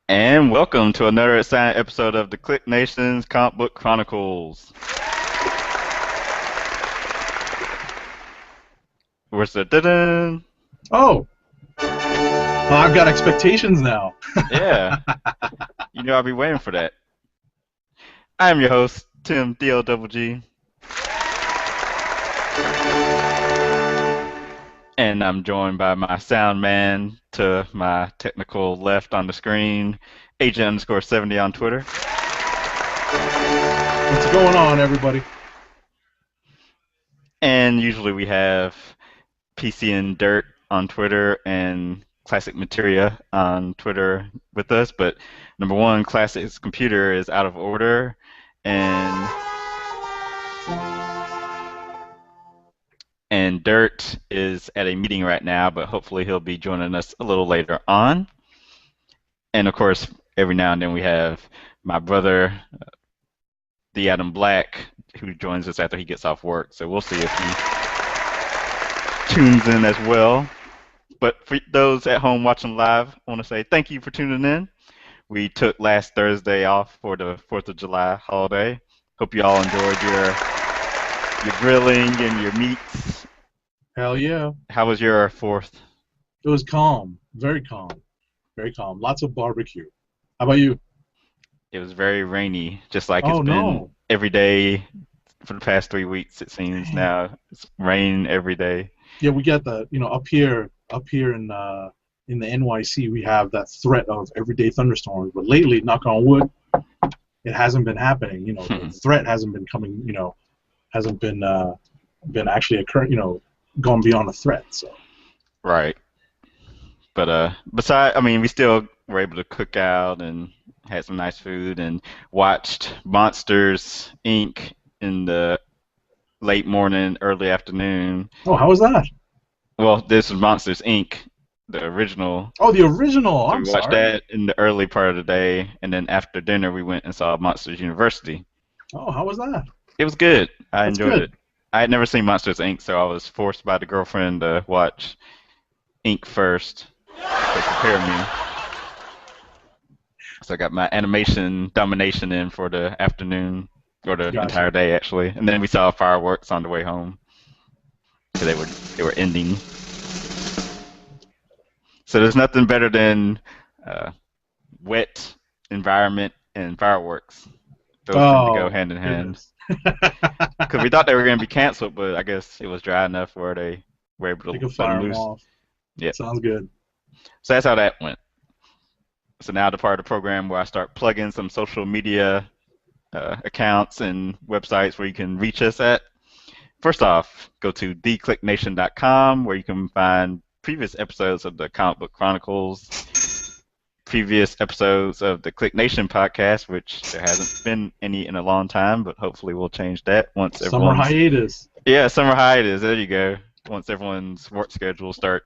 And welcome to another exciting episode of the Click Nation's Comic Book Chronicles. Where's the da-dun? Oh, I've got expectations now. Yeah, you know I'll be waiting for that. I'm your host, Tim DLGG, and I'm joined by my sound man to my technical left on the screen, Agent_70 on Twitter. What's going on, everybody? And usually we have PC and Dirt on Twitter and Classic Materia on Twitter with us, but number one, Classic's computer is out of order, and Dirt is at a meeting right now, but hopefully he'll be joining us a little later on. And of course, every now and then we have my brother, the Adam Black, who joins us after he gets off work. So we'll see if he tunes in as well. But for those at home watching live, I want to say thank you for tuning in. We took last Thursday off for the 4th of July holiday. Hope you all enjoyed your grilling and your meats. Hell yeah. How was your 4th? It was calm. Very calm. Very calm. Lots of barbecue. How about you? It was very rainy, just like Oh, it's been no. every day for the past 3 weeks, it seems Damn. now. It's rain every day. Yeah, we got the, up here in the NYC, we have that threat of everyday thunderstorms. But lately, knock on wood, it hasn't been happening. The threat hasn't been coming, hasn't been actually occurring, gone beyond a threat. So. Right. But besides, I mean, we still were able to cook out and had some nice food and watched Monsters Inc. in the late morning, early afternoon. Oh, how was that? Well, this was Monsters Inc., the original. Oh, the original. So I'm we watched sorry. that in the early part of the day, and then after dinner we went and saw Monsters University. Oh, how was that? It was good. I That's enjoyed good. it. I had never seen Monsters Inc., so I was forced by the girlfriend to watch Inc. first to prepare me. So I got my animation domination in for the afternoon, or the Gotcha. entire day actually, and then we saw fireworks on the way home. So they were ending. So there's nothing better than uh, wet environment and fireworks. Those tend to go Oh, hand in hand. goodness. Because we thought they were going to be canceled, but I guess it was dry enough where they were able They to can let them fire them loose. off. Yeah. Sounds good. So that's how that went. So now the part of the program where I start plugging some social media accounts and websites where you can reach us at. First off, go to theclicknation.com where you can find previous episodes of the Comic Book Chronicles, previous episodes of the Click Nation podcast, which there hasn't been any in a long time, but hopefully we'll change that once Summer everyone's hiatus. summer hiatus. There you go. Once everyone's work schedules start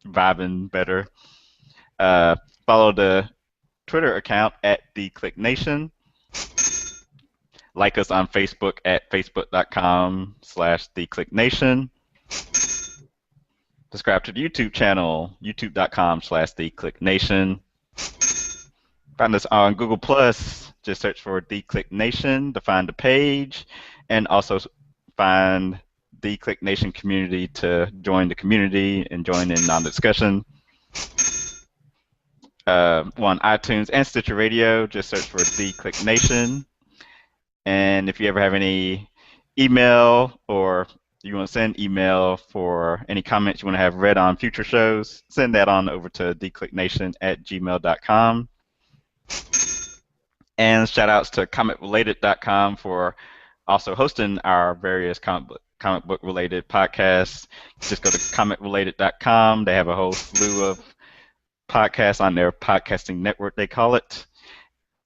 vibing better. Follow the Twitter account at theclicknation. Like us on Facebook at facebook.com/theclicknation. Subscribe to the YouTube channel, youtube.com/theclicknation. Find us on Google Plus. Just search for The Click Nation to find the page, and also find the Click Nation community to join the community and join in on the discussion. On iTunes and Stitcher Radio, just search for The Click Nation. And if you ever have any email or you want to send email for any comments you want to have read on future shows, send that on over to theclicknation@gmail.com. And shout outs to comicrelated.com for also hosting our various comic book related podcasts. Just go to comicrelated.com. They have a whole slew of podcasts on their podcasting network, they call it.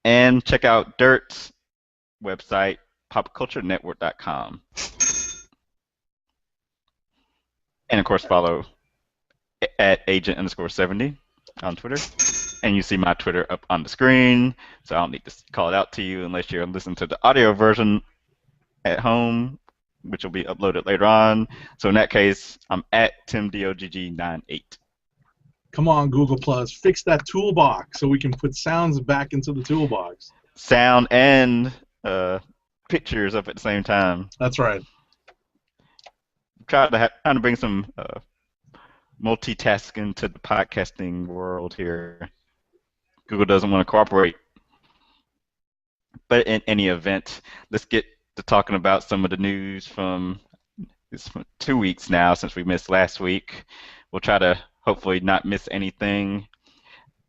And check out Dirt's website, popculturenetwork.com. And of course, follow at agent_70 on Twitter. And you see my Twitter up on the screen, so I don't need to call it out to you unless you're listening to the audio version at home, which will be uploaded later on. So in that case, I'm at TimDOGG98. Come on, Google Plus, fix that toolbox so we can put sounds back into the toolbox. Sound and pictures up at the same time. That's right. Trying to bring some multitasking to the podcasting world here. Google doesn't want to cooperate. But in any event, let's get to talking about some of the news from it's 2 weeks now since we missed last week. We'll try to hopefully not miss anything.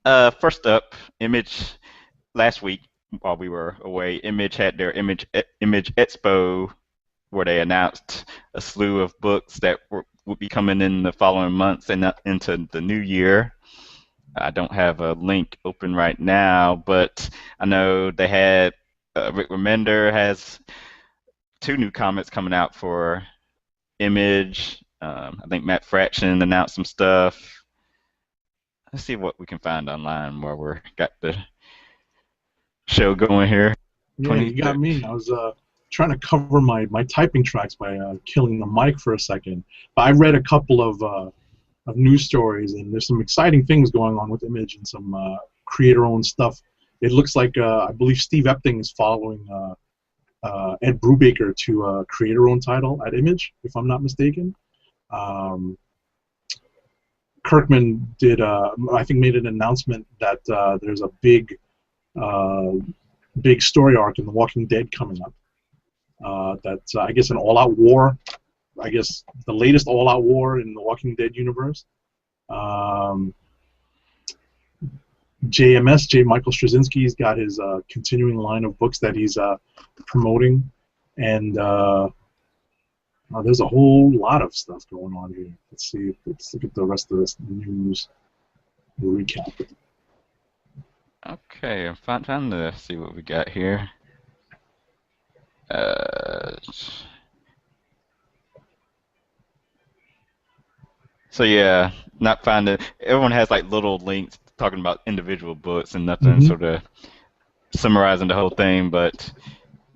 First up, Image last week while we were away, Image had their Image Expo where they announced a slew of books that would be coming in the following months and into the new year. I don't have a link open right now, but I know they had Rick Remender has 2 new comics coming out for Image. I think Matt Fraction announced some stuff. Let's see what we can find online while we're got the show going here. Yeah, you got me. I was trying to cover my typing tracks by killing the mic for a second. But I read a couple of news stories, and there's some exciting things going on with Image and some creator-owned stuff. It looks like I believe Steve Epting is following Ed Brubaker to a creator-owned title at Image, if I'm not mistaken. Kirkman did, I think, made an announcement that there's a big story arc in The Walking Dead coming up. That's, I guess, an all-out war. I guess the latest all-out war in the Walking Dead universe. JMS, J. Michael Straczynski's got his continuing line of books that he's promoting, and there's a whole lot of stuff going on here. Let's see. Let's look at the rest of this news recap. Okay, I'm trying to see what we got here. So yeah, not finding. Everyone has like little links talking about individual books and nothing sort of summarizing the whole thing. But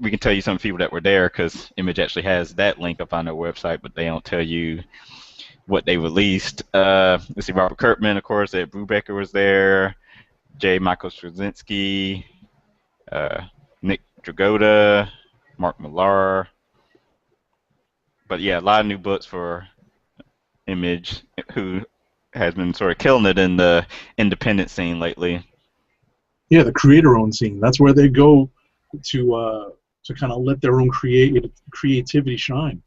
we can tell you some people that were there because Image actually has that link up on their website, but they don't tell you what they released. Let's see, Robert Kirkman, of course, Ed Brubaker was there. J. Michael Straczynski, Nick Dragotta, Mark Millar. But yeah, a lot of new books for Image, who has been sort of killing it in the independent scene lately. Yeah, the creator-owned scene. That's where they go to kind of let their own creativity shine.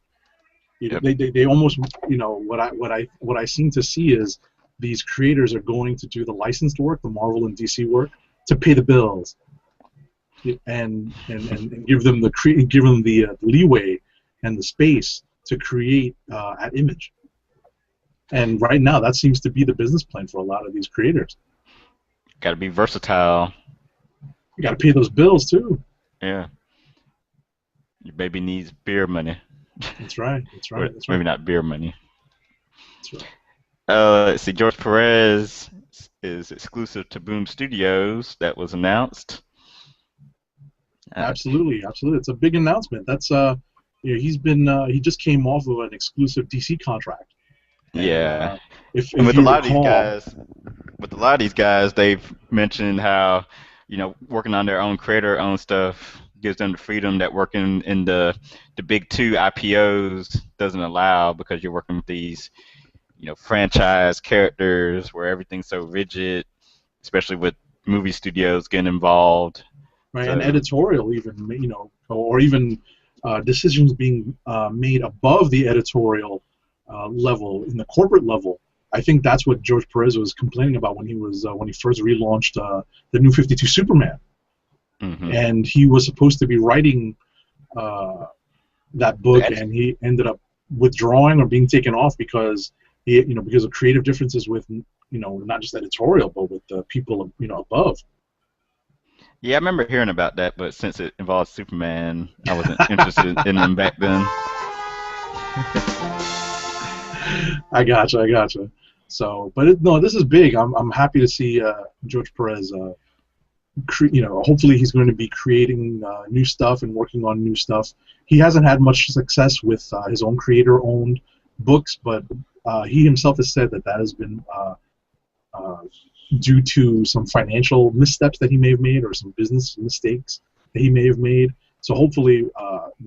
Yep. They almost, what I seem to see is these creators are going to do the licensed work, the Marvel and DC work, to pay the bills, and give them the leeway and the space to create at Image. And right now, that seems to be the business plan for a lot of these creators. Got to be versatile. You got to pay those bills too. Yeah. Your baby needs beer money. That's right. That's right. That's right. Maybe not beer money. That's right. Let's see. George Perez is exclusive to Boom Studios. That was announced. Absolutely, absolutely. It's a big announcement. That's he's been he just came off of an exclusive DC contract. Yeah. If with you a lot recall, of these guys, they've mentioned how working on their own creator-owned stuff gives them the freedom that working in the big 2 IPOs doesn't allow, because you're working with these franchise characters where everything's so rigid, especially with movie studios getting involved. right, and editorial even, or even decisions being made above the editorial level, in the corporate level. I think that's what George Perez was complaining about when he first relaunched the New 52 Superman, and he was supposed to be writing that book, and he ended up withdrawing or being taken off because because of creative differences with not just editorial but with the people above. Yeah, I remember hearing about that, but since it involved Superman, I wasn't interested in them back then. I gotcha. So, but no, this is big. I'm happy to see George Perez. Hopefully he's going to be creating new stuff and working on new stuff. He hasn't had much success with his own creator-owned books, but he himself has said that has been due to some financial missteps that he may have made or some business mistakes that he may have made. So hopefully,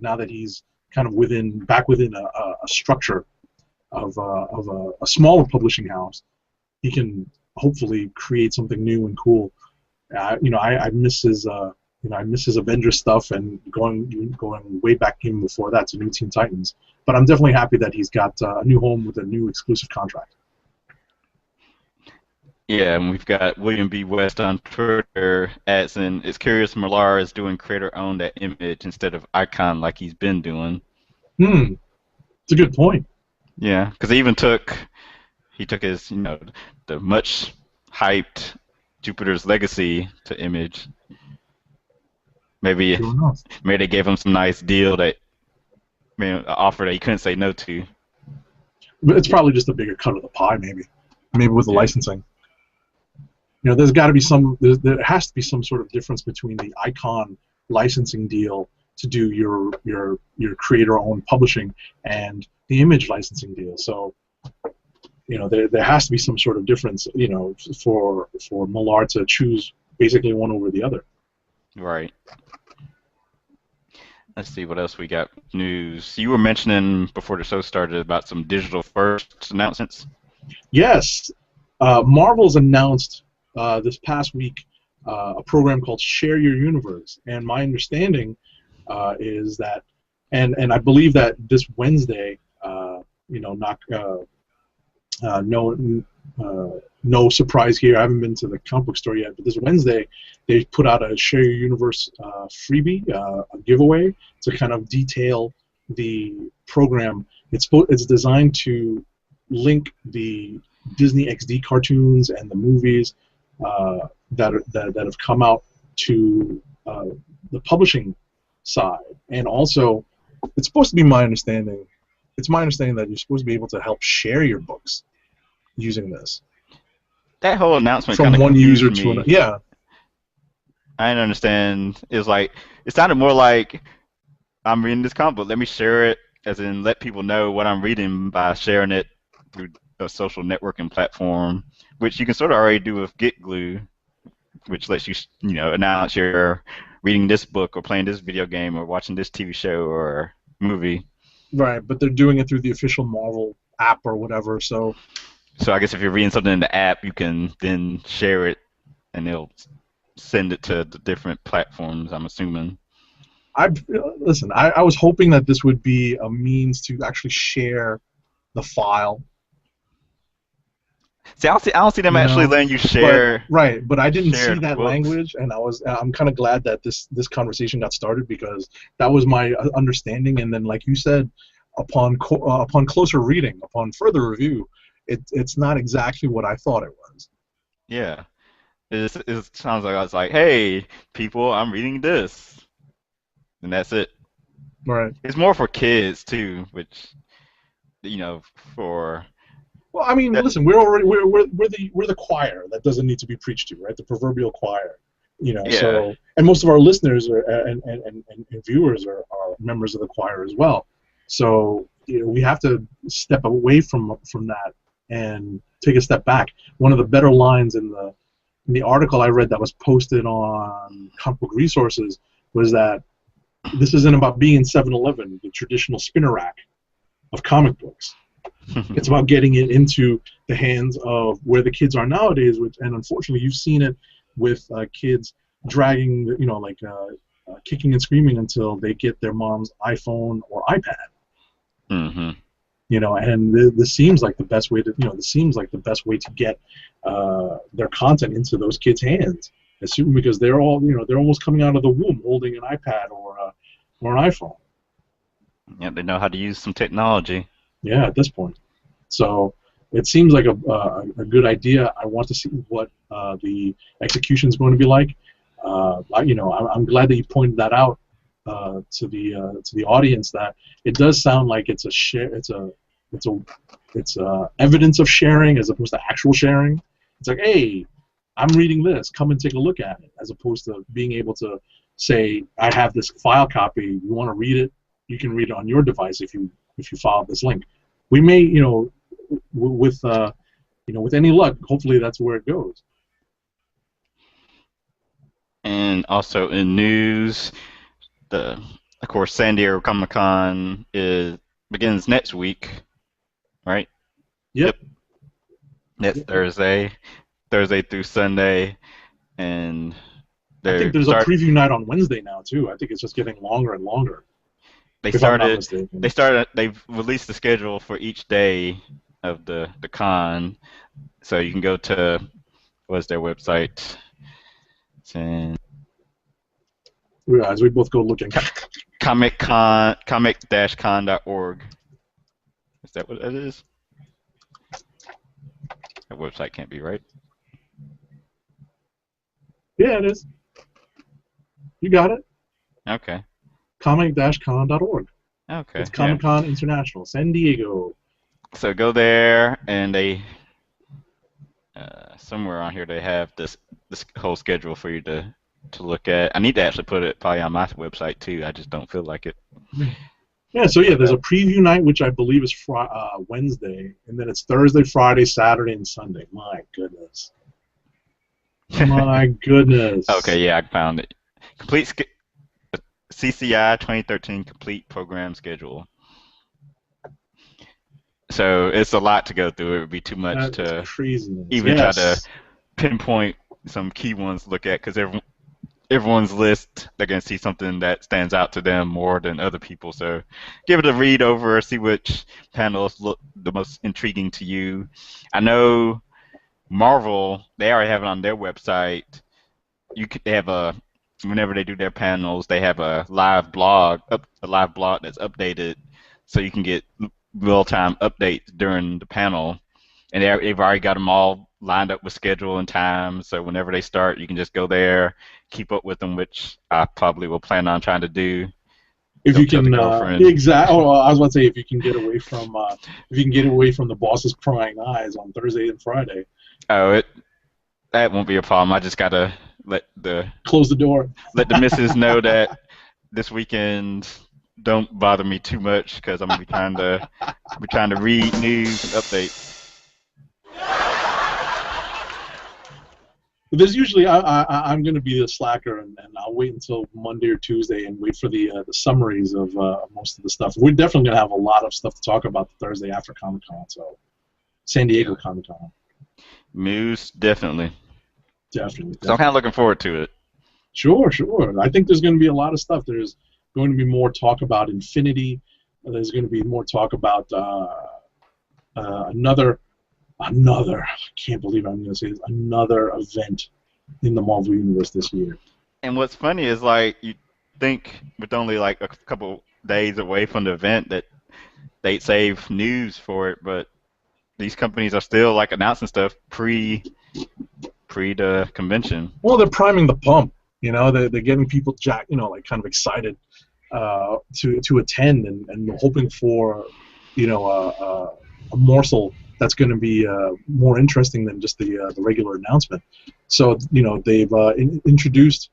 now that he's kind of back within a structure of a smaller publishing house, he can hopefully create something new and cool. I miss his I miss his Avengers stuff and going way back even before that to New Teen Titans. But I'm definitely happy that he's got a new home with a new exclusive contract. Yeah, and we've got William B. West on Twitter asking, "It's curious Millar is doing creator-owned at Image instead of Icon like he's been doing." It's a good point. Yeah, because he took his the much hyped Jupiter's Legacy to Image. Maybe they gave him some nice deal an offer that he couldn't say no to. But it's probably just a bigger cut of the pie, maybe with the licensing. There's got to be there has to be some sort of difference between the Icon licensing deal to do your creator-owned publishing and the Image licensing deal. So, there has to be some sort of difference, for Millar to choose basically one over the other. Right. Let's see what else we got. News. You were mentioning before the show started about some digital first announcements. Yes, Marvel's announced this past week a program called Share Your Universe, and my understanding is that, and I believe that this Wednesday, no surprise here. I haven't been to the comic book store yet, but this Wednesday they put out a Share Your Universe freebie, a giveaway to kind of detail the program. It's designed to link the Disney XD cartoons and the movies that have come out to the publishing side, and also it's supposed to be my understanding. It's my understanding that you're supposed to be able to help share your books using this. That whole announcement from one user to another. Yeah. I didn't understand. It sounded more like I'm reading this comic book. Let me share it, as in let people know what I'm reading by sharing it through a social networking platform, which you can sort of already do with GetGlue, which lets you, announce you're reading this book or playing this video game or watching this TV show or movie. Right, but they're doing it through the official Marvel app or whatever. So I guess if you're reading something in the app, you can then share it, and they'll send it to the different platforms, I'm assuming. I was hoping that this would be a means to actually share the file. See, I don't see them actually letting you share. But I didn't see that books. language, and I'm kind of glad that this conversation got started, because that was my understanding. And then, like you said, upon closer reading, upon further review, it's not exactly what I thought it was. Yeah, it sounds like I was like, hey, people, I'm reading this, and that's it. Right. It's more for kids too, which for. Well, I mean, listen, we're the choir that doesn't need to be preached to, right? The proverbial choir, Yeah. So, and most of our listeners and viewers are members of the choir as well. So we have to step away from that and take a step back. One of the better lines in the article I read that was posted on Comic Book Resources was that this isn't about being in 7-Eleven, the traditional spinner rack of comic books. It's about getting it into the hands of where the kids are nowadays, and unfortunately you've seen it with kids dragging, kicking and screaming until they get their mom's iPhone or iPad. Mm-hmm. And this seems like the best way to get their content into those kids' hands, because they're almost coming out of the womb holding an iPad or an iPhone. Yeah, they know how to use some technology. Yeah, at this point. So it seems like a good idea. I want to see what the execution is going to be like. I'm glad that you pointed that out to the audience, that it does sound like it's evidence of sharing as opposed to actual sharing. It's like, hey, I'm reading this. Come and take a look at it, as opposed to being able to say, I have this file copy. You want to read it? You can read it on your device if you follow this link. We may, with with any luck, hopefully that's where it goes. And also in news, the of course San Diego Comic Con is begins next week, right? Yep. Yep, next Yep, yep. Thursday through Sunday, and I think they there's a start preview night on Wednesday now too. I think it's just getting longer and longer, they if I'm not started mistaken. they've released the schedule for each day of the con, so you can go to what's their website? It's As we both go looking. comic-con.org. Is that what it is? That website can't be right. Yeah, it is. You got it. Okay. Comic-con.org. Okay. It's Yeah. Comic Con International, San Diego. So go there, and they somewhere on here they have this whole schedule for you to look at. I need to actually put it probably on my website too. I just don't feel like it. Yeah, so yeah, there's But a preview night which I believe is Wednesday, and then it's Thursday, Friday, Saturday, and Sunday. My goodness, my goodness. okay, yeah, I found it. Complete CCI 2013 complete program schedule. So it's a lot to go through. It would be too much That is to craziness. even try to Yes. pinpoint some key ones to look at because everyone's list, they're going to see something that stands out to them more than other people. So give it a read over, see which panels look the most intriguing to you. I know Marvel, they already have it on their website. They have whenever they do their panels, they have a live blog that's updated, so you can get real time updates during the panel. And they've already got them all lined up with schedule and time. So whenever they start, you can just go there, keep up with them, which I probably will plan on trying to do. If you Tell the can, girlfriend. exactly. Oh, I was about to say if you can get away from the boss's prying eyes on Thursday and Friday, Oh, that won't be a problem. I just gotta let the close the door. let the missus know that this weekend don't bother me too much because I'm gonna be trying to read news and updates. But there's usually I'm going to be the slacker, and I'll wait until Monday or Tuesday and wait for the summaries of most of the stuff. We're definitely going to have a lot of stuff to talk about the Thursday after Comic Con, so San Yeah, Diego Comic Con, news definitely. definitely, So I'm kind of definitely. looking forward to it. Sure, sure. I think there's going to be a lot of stuff. There's going to be more talk about Infinity. There's going to be more talk about another. I can't believe I'm going to say this. Another event in the Marvel Universe this year. And what's funny is like you think with only like a couple days away from the event that they'd save news for it, but these companies are still like announcing stuff pre the convention. Well, they're priming the pump. They're getting people like kind of excited to attend and hoping for a morsel that's going to be more interesting than just the regular announcement. So they've introduced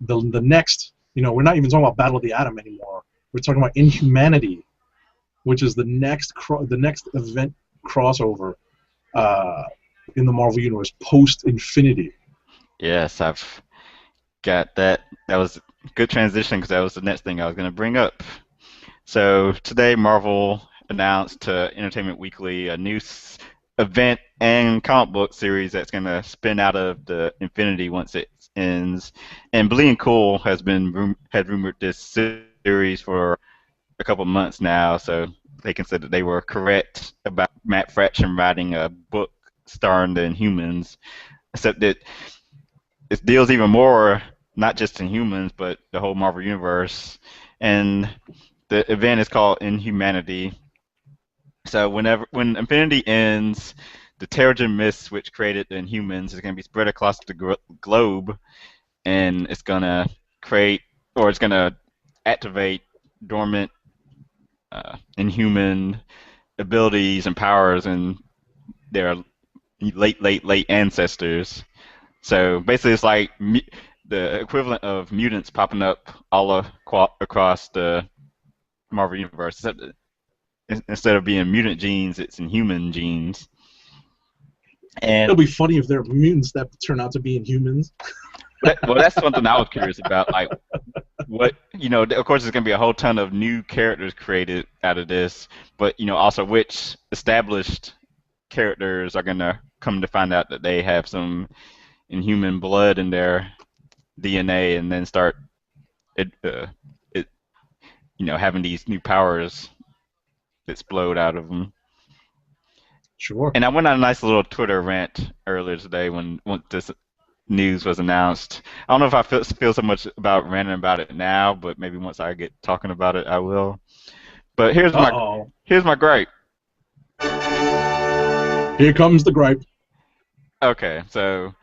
the next. We're not even talking about Battle of the Atom anymore. We're talking about Inhumanity, which is the next event crossover uh, in the Marvel Universe post Infinity. Yes, I've got that. That was a good transition because that was the next thing I was going to bring up. So today, Marvel announced to Entertainment Weekly a new event and comic book series that's going to spin out of the Infinity once it ends. And Bleeding Cool had rumored this series for a couple months now, so they considered they were correct about Matt Fraction writing a book starring the Inhumans, except that it deals even more not just in humans but the whole Marvel universe. And the event is called Inhumanity. So when Infinity ends, the Terrigen Mist, which created the Inhumans, is going to be spread across the globe, and it's going to create or it's going to activate dormant Inhuman abilities and powers in their late ancestors. So basically, it's like the equivalent of mutants popping up across the Marvel universe, except that instead of being mutant genes, it's Inhuman genes. And It'll be funny if they're mutants that turn out to be Inhumans. well, that's something I was curious about. Like, what of course, there's gonna be a whole ton of new characters created out of this, but also which established characters are gonna come to find out that they have some inhuman blood in their DNA, and then start it, it having these new powers explode out of them. Sure. And I went on a nice little Twitter rant earlier today when once this news was announced. I don't know if I feel so much about ranting about it now, but maybe once I get talking about it, I will. But Uh-oh. here's my gripe. Here comes the gripe. Okay, so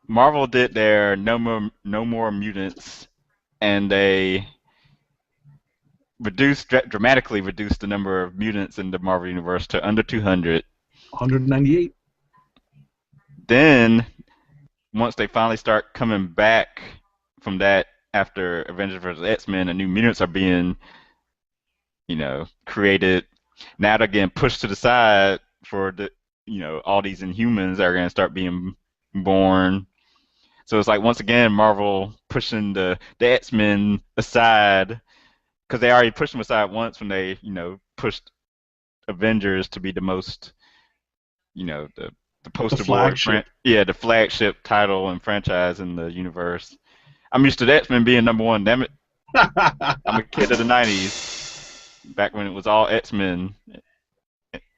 Marvel did their no more mutants, and they dramatically reduced the number of mutants in the Marvel universe to under 200. 198. Then once they finally start coming back from that after Avengers vs. X-Men, and new mutants are being, created. Now they're getting pushed to the side for all these Inhumans that are going to start being born. So it's like, once again, Marvel pushing the X-Men aside, because they already pushed them aside once when they, pushed Avengers to be the most, the The poster boy, flagship. the flagship title and franchise in the universe. I'm used to the X-Men being number one. Damn it, I'm a kid of the '90s, back when it was all X-Men,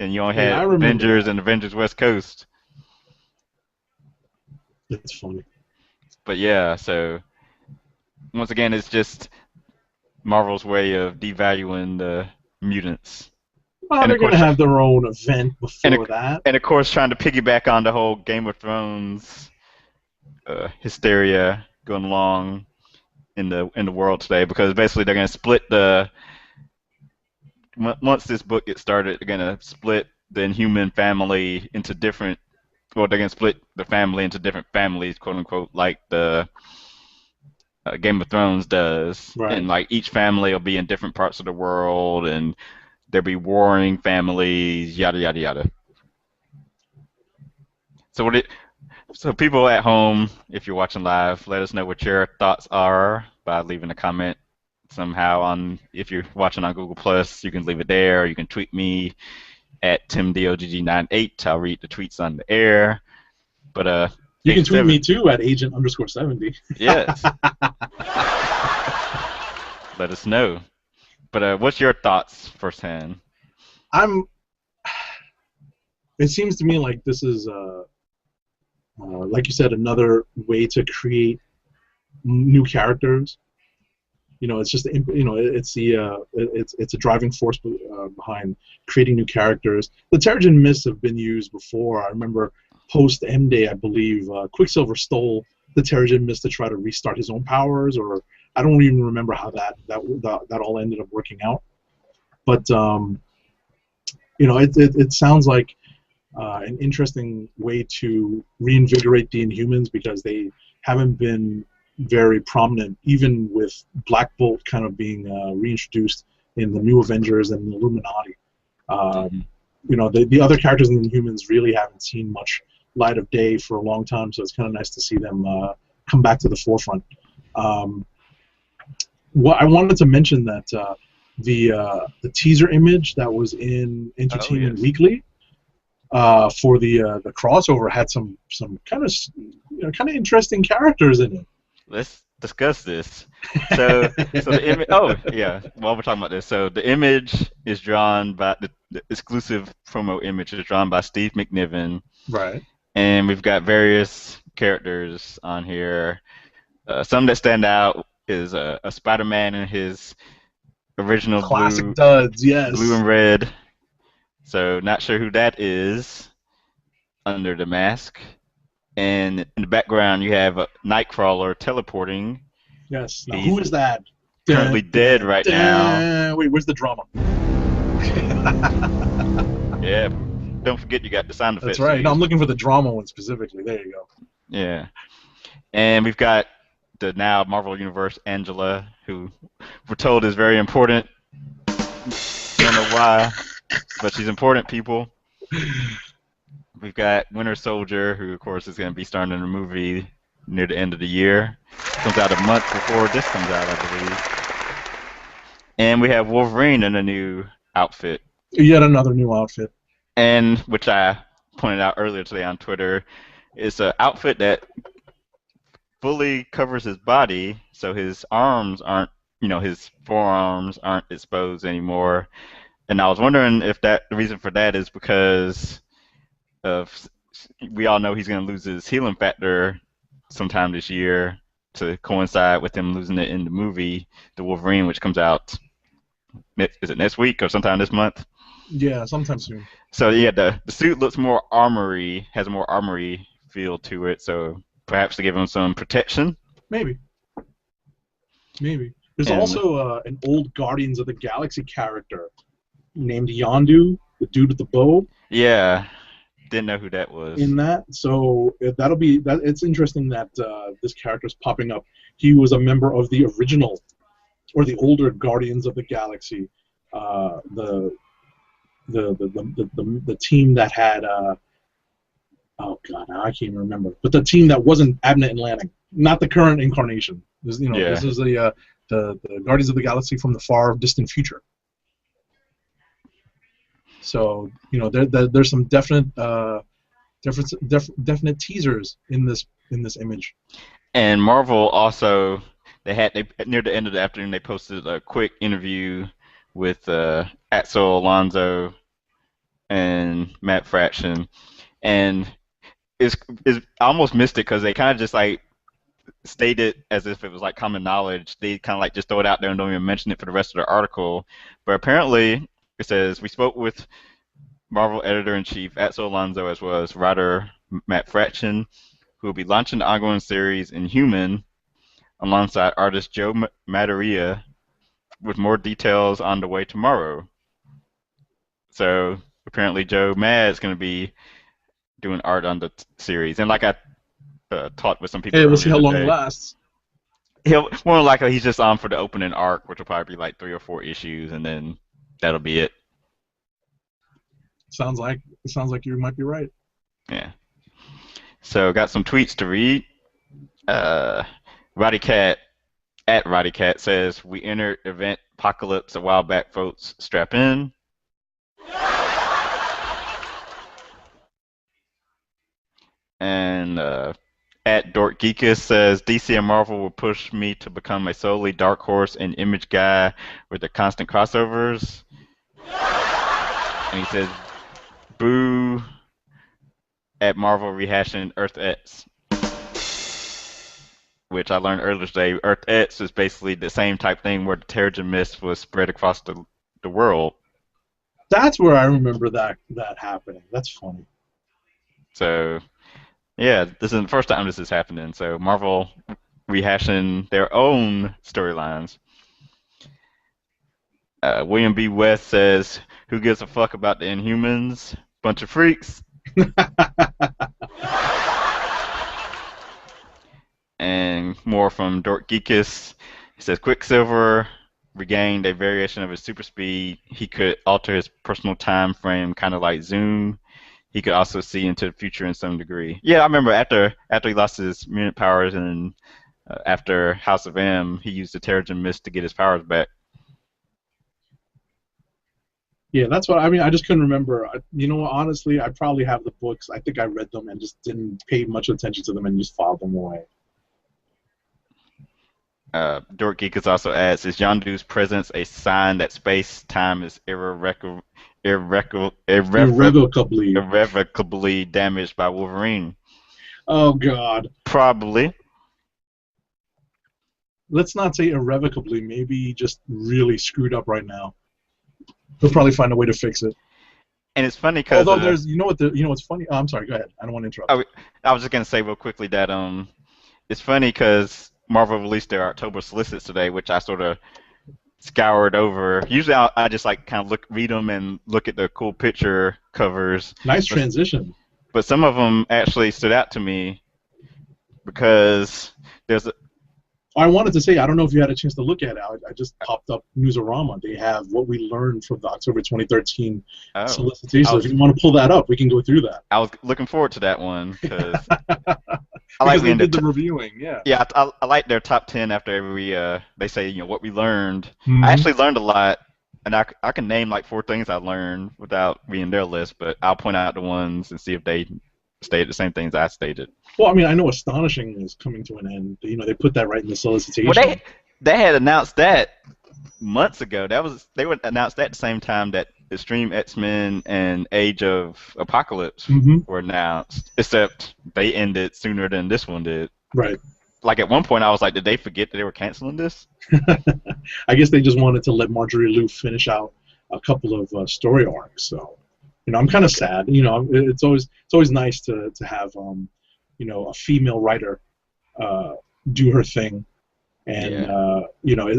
and you only Hey, I had remember Avengers that. and Avengers West Coast. It's funny. But yeah, so once again, it's just Marvel's way of devaluing the mutants, Well, and they're of going to course, have their own event and before that. and of course, trying to piggyback on the whole Game of Thrones hysteria going along in the world today, because basically they're going to split once this book gets started, they're going to split the Inhuman family into different. Well, they're going to split the family into different families, quote unquote, like the Game of Thrones does, and Right. like each family will be in different parts of the world, and there'll be warring families, yada yada yada. So so people at home, if you're watching live, let us know what your thoughts are by leaving a comment somehow on. If you're watching on Google Plus, you can leave it there, or you can tweet me at TimDOGG98. I'll read the tweets on the air. But You can Agent tweet Seven, me too at agent_70. yes, let us know. But what's your thoughts firsthand? I'm. It seems to me like this is, like you said, another way to create new characters. It's just it's it's a driving force behind creating new characters. The Terrigen Mists have been used before. I remember post M Day, I believe, Quicksilver stole the Terrigen Mist to try to restart his own powers, or I don't even remember how that all ended up working out. But it sounds like an interesting way to reinvigorate the Inhumans, because they haven't been very prominent, even with Black Bolt kind of being reintroduced in the New Avengers and the Illuminati. Mhm. The other characters in the Inhumans really haven't seen much light of day for a long time, so it's kind of nice to see them come back to the forefront. What I wanted to mention that the teaser image that was in Oh Entertainment yes. Weekly for the crossover had some kind of interesting characters in it. Let's discuss this. So the image. Oh yeah. While we're talking about this, so the image is drawn by the exclusive promo image is drawn by Steve McNiven, Right. and we've got various characters on here. Some that stand out is a Spider-Man in his original Classic duds, blue yes. and red. So not sure who that is under the mask. And in the background, you have a Nightcrawler teleporting. Yes. Now, He's who is that? currently Dun, dead dun, right now. dun. Wait, where's the drama? Yeah. Don't forget you got the sound That's effects to right. No, I'm use. looking for the drama one specifically. There you go. Yeah. And we've got the now Marvel Universe Angela, who we're told is very important. Don't know why, but she's important, people. We've got Winter Soldier, who of course is going to be starring in a movie near the end of the year. Comes out a month before this comes out, I believe. And we have Wolverine in a new outfit, Yet another new outfit. and which I pointed out earlier today on Twitter, is an outfit that fully covers his body, so his arms aren't, his forearms aren't exposed anymore. And I was wondering if the reason for that is because of we all know he's going to lose his healing factor sometime this year to coincide with him losing it in the movie, The Wolverine, which comes out is it next week or sometime this month? Yeah, sometime soon. So yeah, the suit looks more armory, has a more armory feel to it. So perhaps to give him some protection. Maybe. Maybe. There's And also an old Guardians of the Galaxy character named Yondu, the dude with the bow. yeah, didn't know who that was. In that. So that'll be that. It's interesting that this character is popping up. He was a member of the original or the older Guardians of the Galaxy, the the team that had oh god, now I can't even remember, but the team that wasn't Abnett and Lanning, not the current incarnation. Yeah. This is the Guardians of the Galaxy from the far distant future. So there's some definite teasers in this image. And Marvel also they near the end of the afternoon they posted a quick interview with Axel Alonso and Matt Fraction, and I almost missed it because they kind of just like stated as if it was like common knowledge. They kind of like just throw it out there and don't even mention it for the rest of the article. But apparently it says we spoke with Marvel editor-in-chief Axel Alonso as well as writer Matt Fraction, who will be launching the ongoing series Inhuman alongside artist Joe Madureira, with more details on the way tomorrow. So apparently Joe Mad's going to be doing art on the series, and like I talked with some people Hey, we'll see earlier how long it today, lasts. he'll more than likely he's just on for the opening arc, which will probably be like 3 or 4 issues, and then that'll be it. It sounds like you might be right. Yeah. So got some tweets to read. Roddy Cat at Roddy Cat says we entered event apocalypse a while back, folks. Strap in. And at Dork Geekus says DC and Marvel will push me to become a solely Dark Horse and Image guy with the constant crossovers. And he says, "Boo!" At Marvel rehashing Earth X, which I learned earlier today. Earth X is basically the same type thing where the Terrigen Mist was spread across the world. That's where I remember that happening. That's funny. So yeah, this is the first time this is happening. So Marvel rehashing their own storylines. William B. West says, "Who gives a fuck about the Inhumans? Bunch of freaks." And more from Dork Geekus. He says, "Quicksilver regained a variation of his super speed. He could alter his personal time frame, kind of like Zoom. He could also see into the future in some degree." Yeah, I remember after he lost his mutant powers and after House of M, he used the Terrigen Mist to get his powers back. Yeah, that's what I mean. I just couldn't remember. Honestly, I probably have the books. I think I read them and just didn't pay much attention to them and just filed them away. Dork Geekus also adds, "Is Yondu's presence a sign that space-time is Irrevocably. irrevocably damaged by Wolverine?" Oh God. Probably. Let's not say irrevocably. Maybe just really screwed up right now. He'll probably find a way to fix it. And it's funny because Although there's, what's funny? Oh, I'm sorry. Go ahead. I don't want to interrupt. I was just gonna say real quickly that it's funny because Marvel released their October solicits today, which I sort of scoured over. Usually I just like kind of read them and look at the cool picture covers. Nice transition. But some of them actually stood out to me because I wanted to say, I don't know if you had a chance to look at it. I just popped up Newsarama. They have what we learned from the October 2013 Oh, solicitation. If you want to pull that up, we can go through that. I was looking forward to that one because I like Because they reading the did the reviewing, yeah. yeah, I like their top 10 after every they say, what we learned. I Hmm. actually learned a lot, and I can name like four things I learned without reading their list, but I'll point out the ones and see if they stated the same things I stated. Well, I mean, I know Astonishing is coming to an end. They put that right in the Well, solicitation. they had announced that months ago. They would announce that at the same time that Extreme X-Men and Age of Apocalypse Hmm. were announced, except they ended sooner than this one did. Right. Like at one point, I was like, did they forget that they were canceling this? I guess they just wanted to let Marjorie Liu finish out a couple of story arcs. So, I'm kind of Okay. sad. It's always nice to have a female writer uh, do her thing, and Yeah.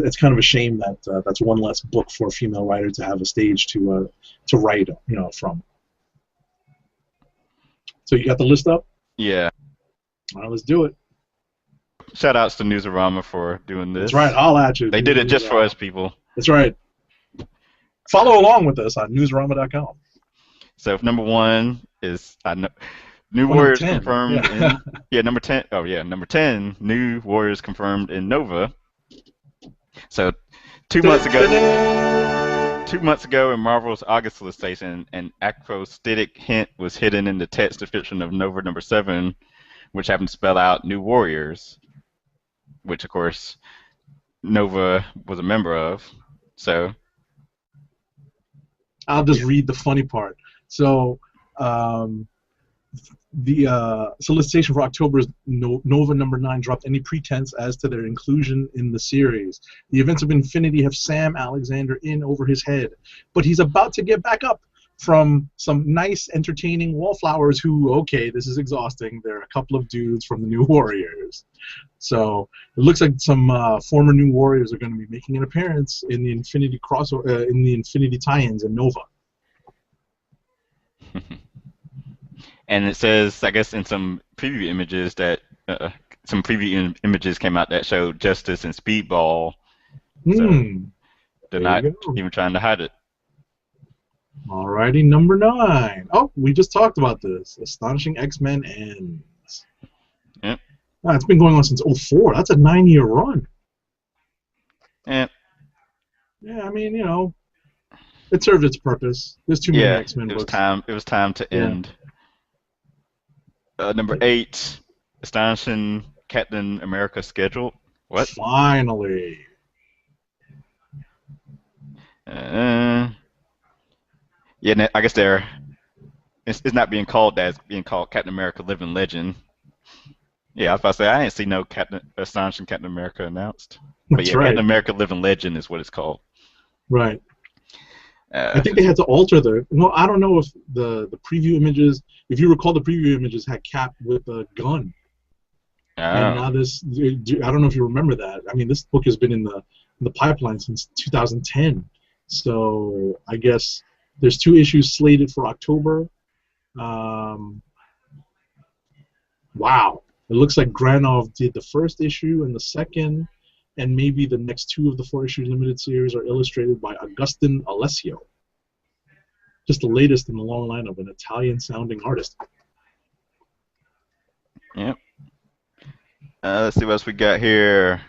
it's kind of a shame that that's one less book for a female writer to have a stage to write from. So you got the list up? Yeah. All right, let's do it. Shout outs to Newsarama for doing That's right. this. I'll at you. They did it just for us, people. That's right. Follow along with us on newsarama.com. So if number one is I know New Oh, number Warriors 10. confirmed Yeah. in number 10. Oh yeah, number 10. New Warriors confirmed in Nova. So 2 months ago, 2 months ago in Marvel's August solicitation, an acrostitic hint was hidden in the text description of Nova number 7, which happened to spell out New Warriors, which of course Nova was a member of. So I'll just yeah. read the funny part. So, the solicitation for October's Nova number 9 dropped any pretense as to their inclusion in the series. The events of Infinity have Sam Alexander in over his head, but he's about to get back up from some nice, entertaining wallflowers who, okay, this is exhausting. They're a couple of dudes from the New Warriors. So it looks like some former New Warriors are going to be making an appearance in the Infinity crossover, in the Infinity tie-ins in Nova. And it says, I guess, in some preview images that some preview images came out that showed Justice and Speedball. So Hmm. they're There not you go. even trying to hide it. Alrighty, number 9. Oh, we just talked about this. Astonishing X-Men ends. Yep. It's been going on since '04. That's a 9-year run. Yeah. Yeah, I mean, it served its purpose. There's too many Yeah. X-Men It was books. time. It was time to Yeah. end. Number 8, Astonishing Captain America scheduled. What? Finally. Yeah, I guess it's not being called that. It's being called Captain America Living Legend. Yeah, I was about to say I ain't seen no Astonishing Captain America announced. But That's yeah, right. Captain America Living Legend is what it's called. Right. I Uh, think they had to alter the. Well, I don't know if the preview images. If you recall, the preview images had Cap with a gun, and oh, now this. I don't know if you remember that. I mean, this book has been in the pipeline since 2010. So I guess there's 2 issues slated for October. Wow, it looks like Granov did the first issue and the second, and maybe the next 2 of the 4-issue limited series are illustrated by Agustin Alessio. Just the latest in the long line of an Italian-sounding artist. yep. Let's see what else we got here.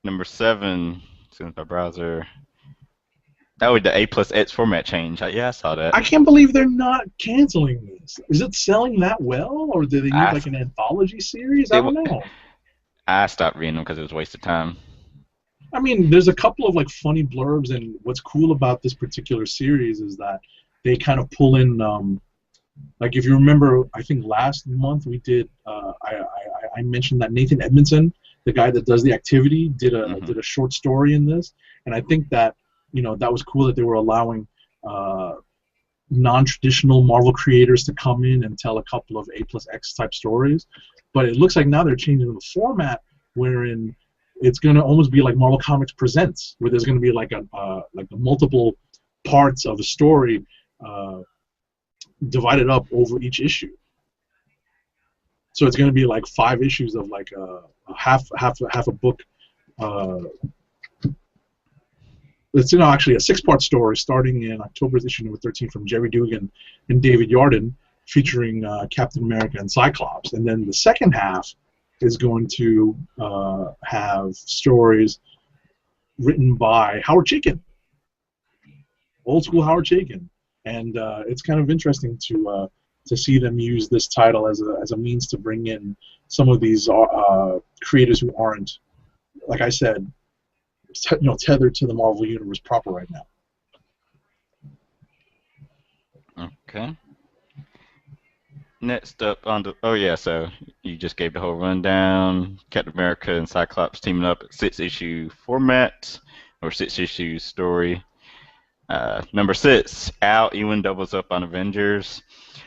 Number 7. Since my browser. Oh, the A+X format change. Yeah, I saw that. I can't believe they're not canceling this. Is it selling that well, or do they need I, like an anthology series? I it, don't know. I stopped reading them because it was a waste of time. I mean, there's a couple of like funny blurbs, and what's cool about this particular series is that they kind of pull in. Like if you remember, I think last month we did. I mentioned that Nathan Edmondson, the guy that does the activity, did a short story in this, and I think that that was cool that they were allowing non-traditional Marvel creators to come in and tell a couple of A+X type stories. But it looks like now they're changing the format, wherein it's going to almost be like Marvel Comics Presents, where there's going to be like the multiple parts of a story divided up over each issue. So it's going to be like 5 issues of like a half a book. Uh, it's actually a 6-part story starting in October's issue number 13 from Jerry Dugan and David Yarden, featuring Captain America and Cyclops. And then the second half is going to have stories written by Howard Chaykin, old school Howard Chaykin, and it's kind of interesting to see them use this title as a means to bring in some of these creators who aren't, like I said, tethered to the Marvel Universe proper right now. Okay. Next up on the so you just gave the whole rundown. Captain America and Cyclops teaming up, 6-issue format or 6-issue story. Number 6, Al Ewing doubles up on Avengers.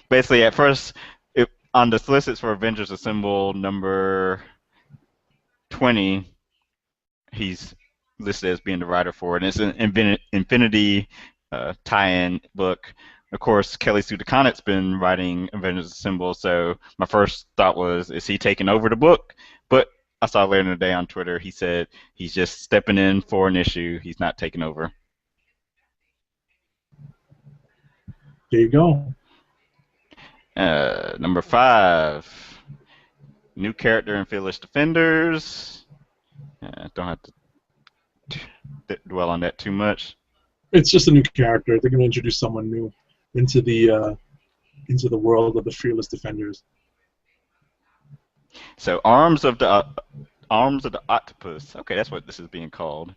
Basically, at first, on the solicits for Avengers Assemble number 20, he's listed as being the writer for it. And it's an Infinity tie-in book. Of course, Kelly Sue DeConnick's been writing Avengers Assemble, so my first thought was, is he taking over the book? But I saw later in the day on Twitter, he said he's just stepping in for an issue. He's not taking over. There you go. Number 5, new character in Fearless Defenders. Don't have to dwell on that too much. It's just a new character. They're going to introduce someone new into the world of the Fearless Defenders. So Arms of the Octopus. Okay, that's what this is being called.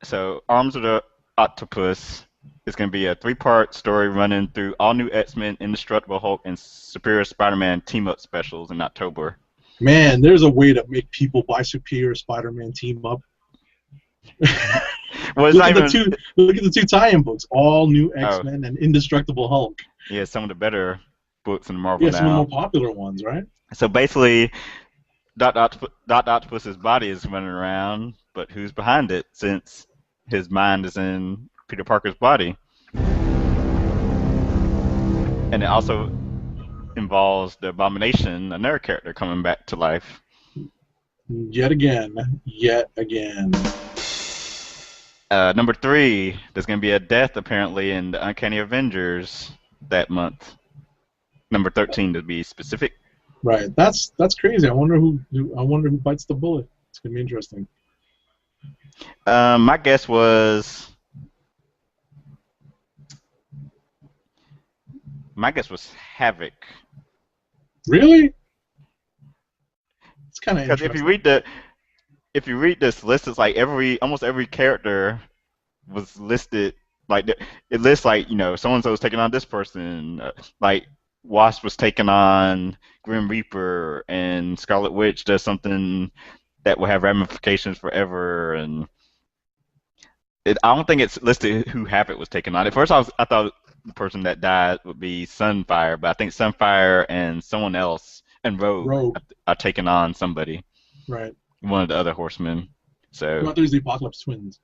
So Arms of the Octopus is going to be a 3-part story running through all new X-Men, Indestructible Hulk, and Superior Spider-Man team-up specials in October. Man, there's a way to make people buy Superior Spider-Man team-up. Well, look at the two tie-in books, all new X-Men and Indestructible Hulk. Yeah, some of the better books in the Marvel now. Yeah, some of the more popular ones, right? So basically, Dr. Octopus's body is running around, but who's behind it, since his mind is in Peter Parker's body? And it also involves the Abomination, another character, coming back to life. Yet again. Number 3, there's going to be a death apparently in the Uncanny Avengers that month. Number 13 to be specific. Right. That's crazy. I wonder who bites the bullet. It's gonna be interesting. My guess was Havoc. Really? It's kind of Because if you read this list, it's like almost every character was listed. Like it lists like so and so is taking on this person. Like Wasp was taking on Grim Reaper, and Scarlet Witch does something that will have ramifications forever. And I don't think it's listed who Havoc was taking on. At first, I thought the person that died would be Sunfire, but I think Sunfire and someone else and Rogue. Are taking on somebody. Right. One of the other Horsemen. So. I thought there's the Apocalypse Twins.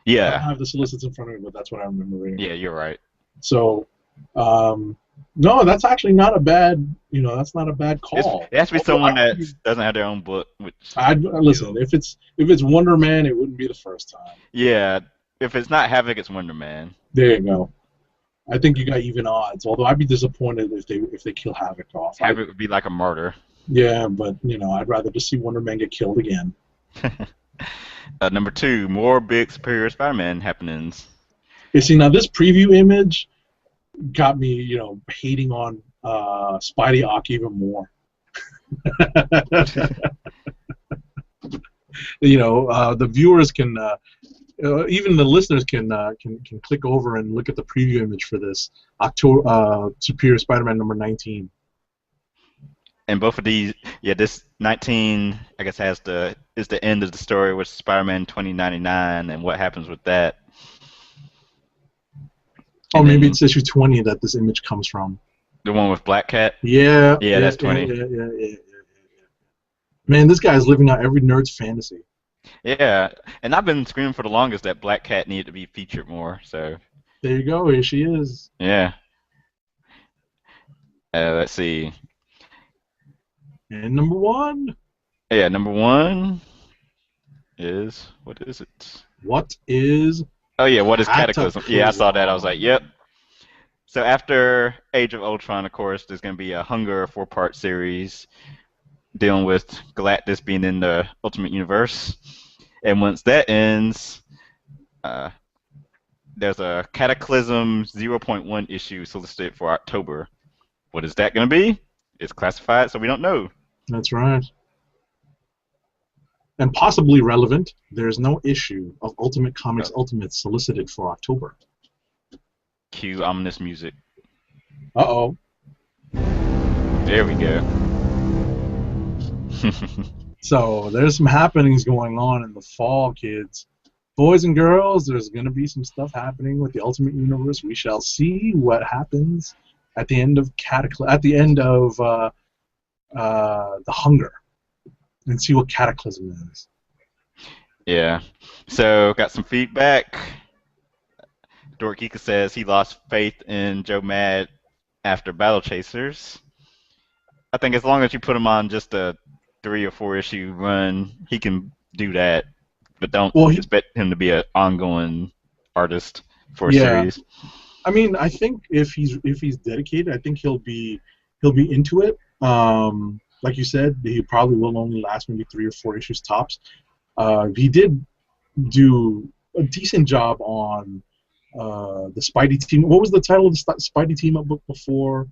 Yeah. I don't have the solicits in front of me, but that's what I remember reading. Yeah, you're right. So, no, that's actually not a bad. That's not a bad call. It has to be someone that doesn't have their own book. Listen, if it's Wonder Man, it wouldn't be the first time. Yeah, if it's not Havoc, it's Wonder Man. There you go. I think you got even odds. Although I'd be disappointed if they kill Havoc off. Havoc would be like a martyr. Yeah, but I'd rather just see Wonder Man get killed again. Number 2, more big Superior Spider-Man happenings. You see, now this preview image got me, hating on Spidey Ock even more. The viewers can, even the listeners can click over and look at the preview image for this Superior Spider-Man number 19. And both of these, this 19, I guess, is the end of the story with Spider-Man 2099 and what happens with that. Oh, maybe it's issue 20 that this image comes from. The one with Black Cat? Yeah. Yeah, that's 20. Yeah. Man, this guy is living out every nerd's fantasy. Yeah, and I've been screaming for the longest that Black Cat needed to be featured more, so. There you go, here she is. Yeah. Let's see. And number one, Yeah, number one is what is it? what is Oh yeah, what is Cataclysm? Yeah, I saw that. I was like, yep. Cataclysm? So after Age of Ultron, of course, there's going to be a Hunger four-part series dealing with Galactus being in the Ultimate Universe. And once that ends, uh, there's a Cataclysm 0.1 issue solicited for October. What is that going to be? It's classified, so we don't know. That's right. And possibly relevant, there's no issue of Ultimate Comics Oh, Ultimate solicited for October. cue ominous music. Uh-oh. There we go. So there's some happenings going on in the fall, kids. Boys and girls, there's going to be some stuff happening with the Ultimate Universe. We shall see what happens at the end of the Hunger, and see what Cataclysm is. Yeah. So got some feedback. Dork Geeka says he lost faith in Joe Mad after Battle Chasers. I think as long as you put him on just a 3 or 4 issue run, he can do that. But don't Well, expect him to be an ongoing artist for a yeah. series. I mean, I think if he's dedicated, I think he'll be into it. Like you said, he probably will only last maybe 3 or 4 issues tops. He did do a decent job on the Spidey team. What was the title of the Spidey team up book before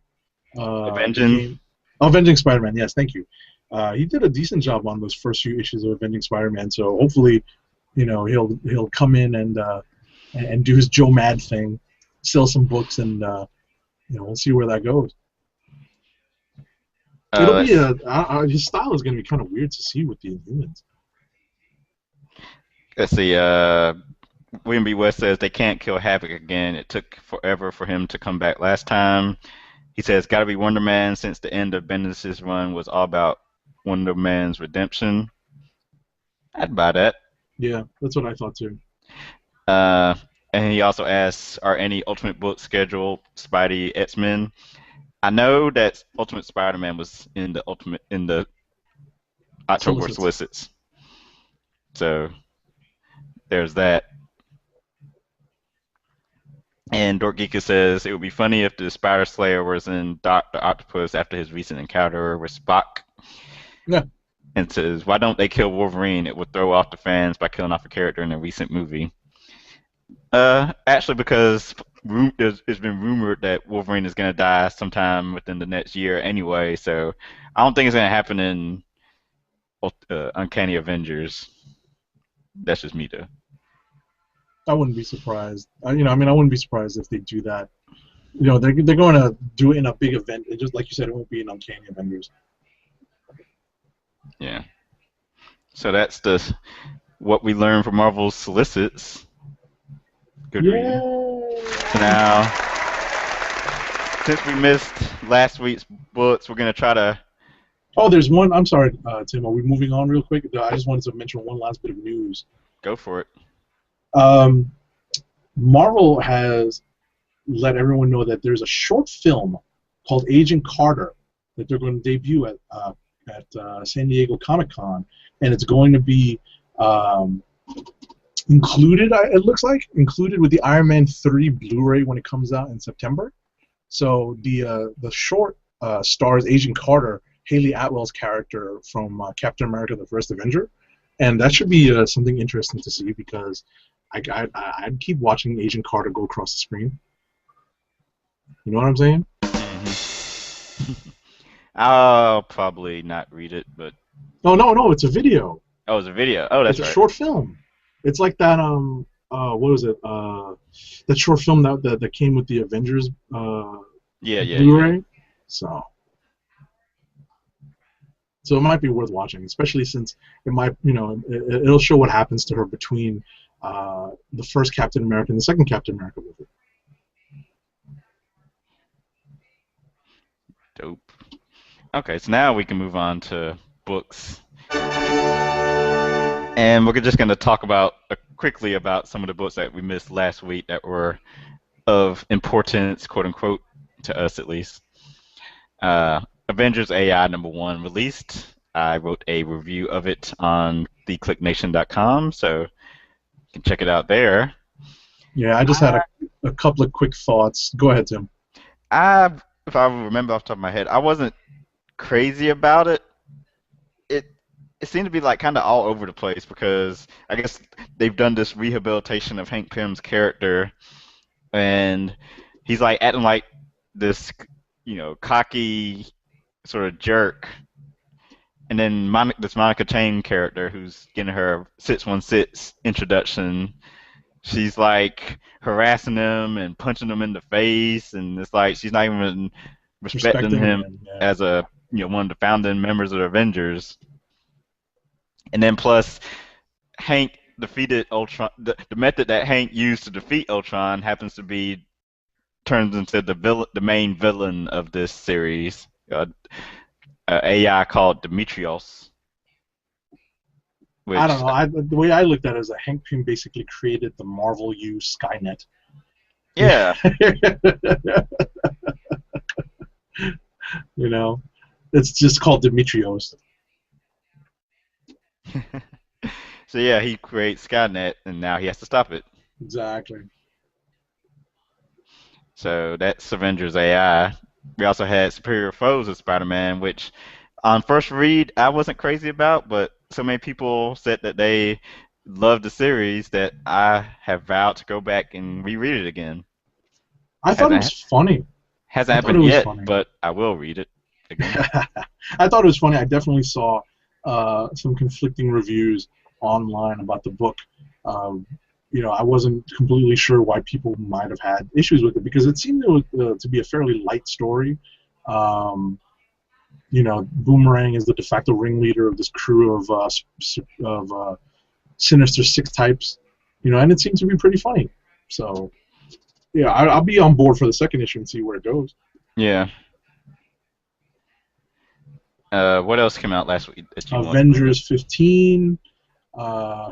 it Avenging. became Avenging Spider-Man? Yes, thank you. He did a decent job on those first few issues of Avenging Spider-Man. So hopefully, he'll come in and do his Joe Mad thing, sell some books, and we'll see where that goes. It'll be Let's, his style is going to be kind of weird to see with the Inhumans. let's see. William B. West says they can't kill Havoc again. It took forever for him to come back last time. He says, "Got to be Wonder Man since the end of Bendis' run was all about Wonder Man's redemption." I'd buy that. Yeah, that's what I thought too. Uh, and he also asks, "Are any Ultimate books scheduled? Spidey, X-Men." I know that Ultimate Spider-Man was in the October Solicits. solicits, so there's that. And Dork Geeka says it would be funny if the Spider Slayer was in Doctor Octopus after his recent encounter with Spock. Yeah. And says, "Why don't they kill Wolverine? It would throw off the fans by killing off a character in a recent movie." Actually, because it's been rumored that Wolverine is going to die sometime within the next year anyway, so I don't think it's going to happen in Uncanny Avengers. That's just me, though. I wouldn't be surprised. I wouldn't be surprised if they do that. They're going to do it in a big event. It just like you said, it won't be an Uncanny Avengers. Yeah. So that's what we learned from Marvel's solicits. Good reading. Now, since we missed last week's books, we're going to try to... Oh, there's one. I'm sorry, Tim. Are we moving on real quick? I just wanted to mention one last bit of news. Go for it. Marvel has let everyone know that there's a short film called Agent Carter that they're going to debut at San Diego Comic-Con, and it's going to be included. It looks like included with the Iron Man 3 Blu-ray when it comes out in September. So the short stars Agent Carter, Haley Atwell's character from Captain America: The First Avenger, and that should be something interesting to see because I'd keep watching Agent Carter go across the screen. You know what I'm saying? Mm-hmm. I'll probably not read it, but... No, it's a video. Oh, it's a video. Oh, that's right. It's a short film. It's like that, what was it? That short film that came with the Avengers Blu-ray. Yeah. So it might be worth watching, especially since it might, it'll show what happens to her between the first Captain America and the second Captain America movie. Dope. Okay, so now we can move on to books. And we're just going to talk about quickly about some of the books that we missed last week that were of importance, quote unquote, to us at least. Avengers AI #1 released. I wrote a review of it on theclicknation.com, so you can check it out there. Yeah, I just had a couple of quick thoughts. Go ahead, Tim. I, if I remember off the top of my head, I wasn't crazy about it. It it seemed to be like kind of all over the place because I guess they've done this rehabilitation of Hank Pym's character, and he's like acting like this, cocky sort of jerk. And then this Monica Chang character who's getting her 616 introduction, she's like harassing him and punching him in the face, and it's like she's not even respecting Respecting him him. Yeah. as a one of the founding members of the Avengers. And then plus Hank defeated Ultron. The method that Hank used to defeat Ultron happens to be turns into the main villain of this series, AI called Demetrios, I don't which know. The way I looked at it is that Hank Pym basically created the Marvel U Skynet. yeah. You know, it's just called Demetrios. So yeah, he creates Skynet, and now he has to stop it. Exactly. So that's Avengers AI. We also had Superior Foes of Spider-Man, which on first read I wasn't crazy about, but so many people said that they loved the series that I have vowed to go back and reread it again. I thought it Hasn't was funny. hasn't I thought it happened was yet, funny. but I will read it again. I thought it was funny. I definitely saw some conflicting reviews online about the book. Um, I wasn't completely sure why people might have had issues with it because it seemed to be a fairly light story. Um, Boomerang is the de facto ringleader of this crew of Sinister Six types, and it seemed to be pretty funny. So, yeah, I'll be on board for the second issue and see where it goes. Yeah. What else came out last week that you want to bring up? Avengers 15.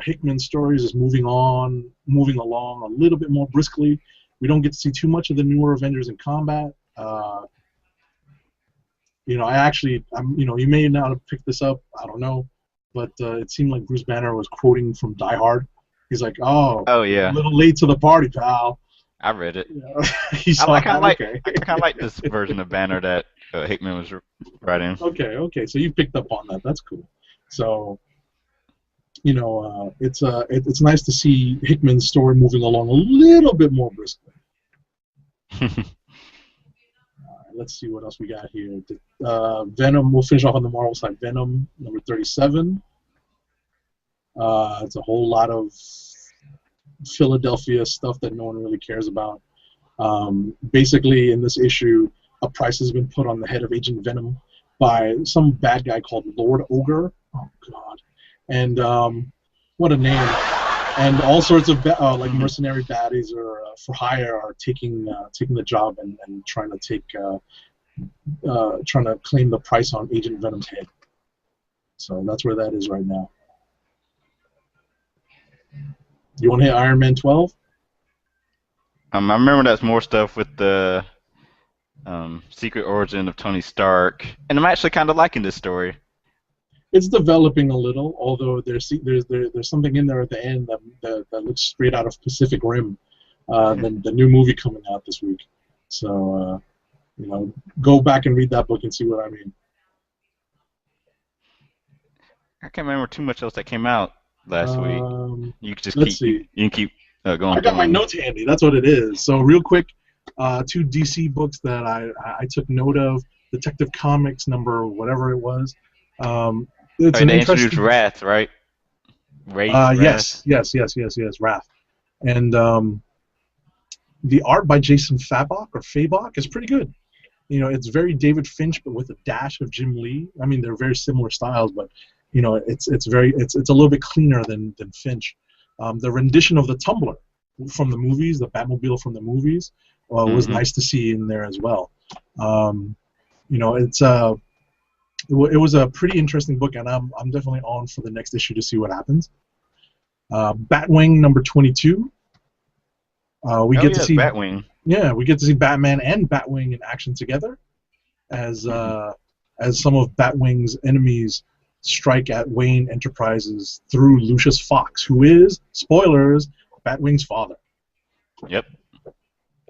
Hickman Stories is moving along a little bit more briskly. We don't get to see too much of the newer Avengers in combat. You may not have picked this up. I don't know, but it seemed like Bruce Banner was quoting from Die Hard. He's like, "Oh, Oh a yeah, little late to the party, pal." I read it. He saw that. Okay. I kind of like this version of Banner that Hickman was writing. Okay. So you picked up on that. That's cool. So it's nice to see Hickman's story moving along a little bit more briskly. Let's see what else we got here. Venom. We'll finish off on the Marvel side. Venom number 37. It's a whole lot of Philadelphia stuff that no one really cares about. Basically, in this issue, a price has been put on the head of Agent Venom by some bad guy called Lord Ogre. Oh God! And what a name! And all sorts of like mercenary baddies or for hire are taking the job and trying to claim the price on Agent Venom's head. So that's where that is right now. You want to hit Iron Man 12? I remember that's more stuff with the secret origin of Tony Stark, and I'm actually kind of liking this story. It's developing a little, although there's something in there at the end that looks straight out of Pacific Rim, the new movie coming out this week. So go back and read that book and see what I mean. I can't remember too much else that came out last week. You can just Let's see. you can keep going. I got my notes handy. That's what it is. So real quick, two DC books that I took note of. Detective Comics number whatever it was. It's an they interesting. introduced Wrath, right? Yes, Wrath. And the art by Jason Fabok is pretty good. It's very David Finch, but with a dash of Jim Lee. I mean, they're very similar styles, but it's a little bit cleaner than Finch. The rendition of the Tumbler from the movies, the Batmobile from the movies, was nice to see in there as well. It was a pretty interesting book, and I'm definitely on for the next issue to see what happens. Batwing number 22. We get to see Batwing. Yeah, we get to see Batman and Batwing in action together as as some of Batwing's enemies strike at Wayne Enterprises through Lucius Fox, who is, spoilers, Batwing's father. Yep.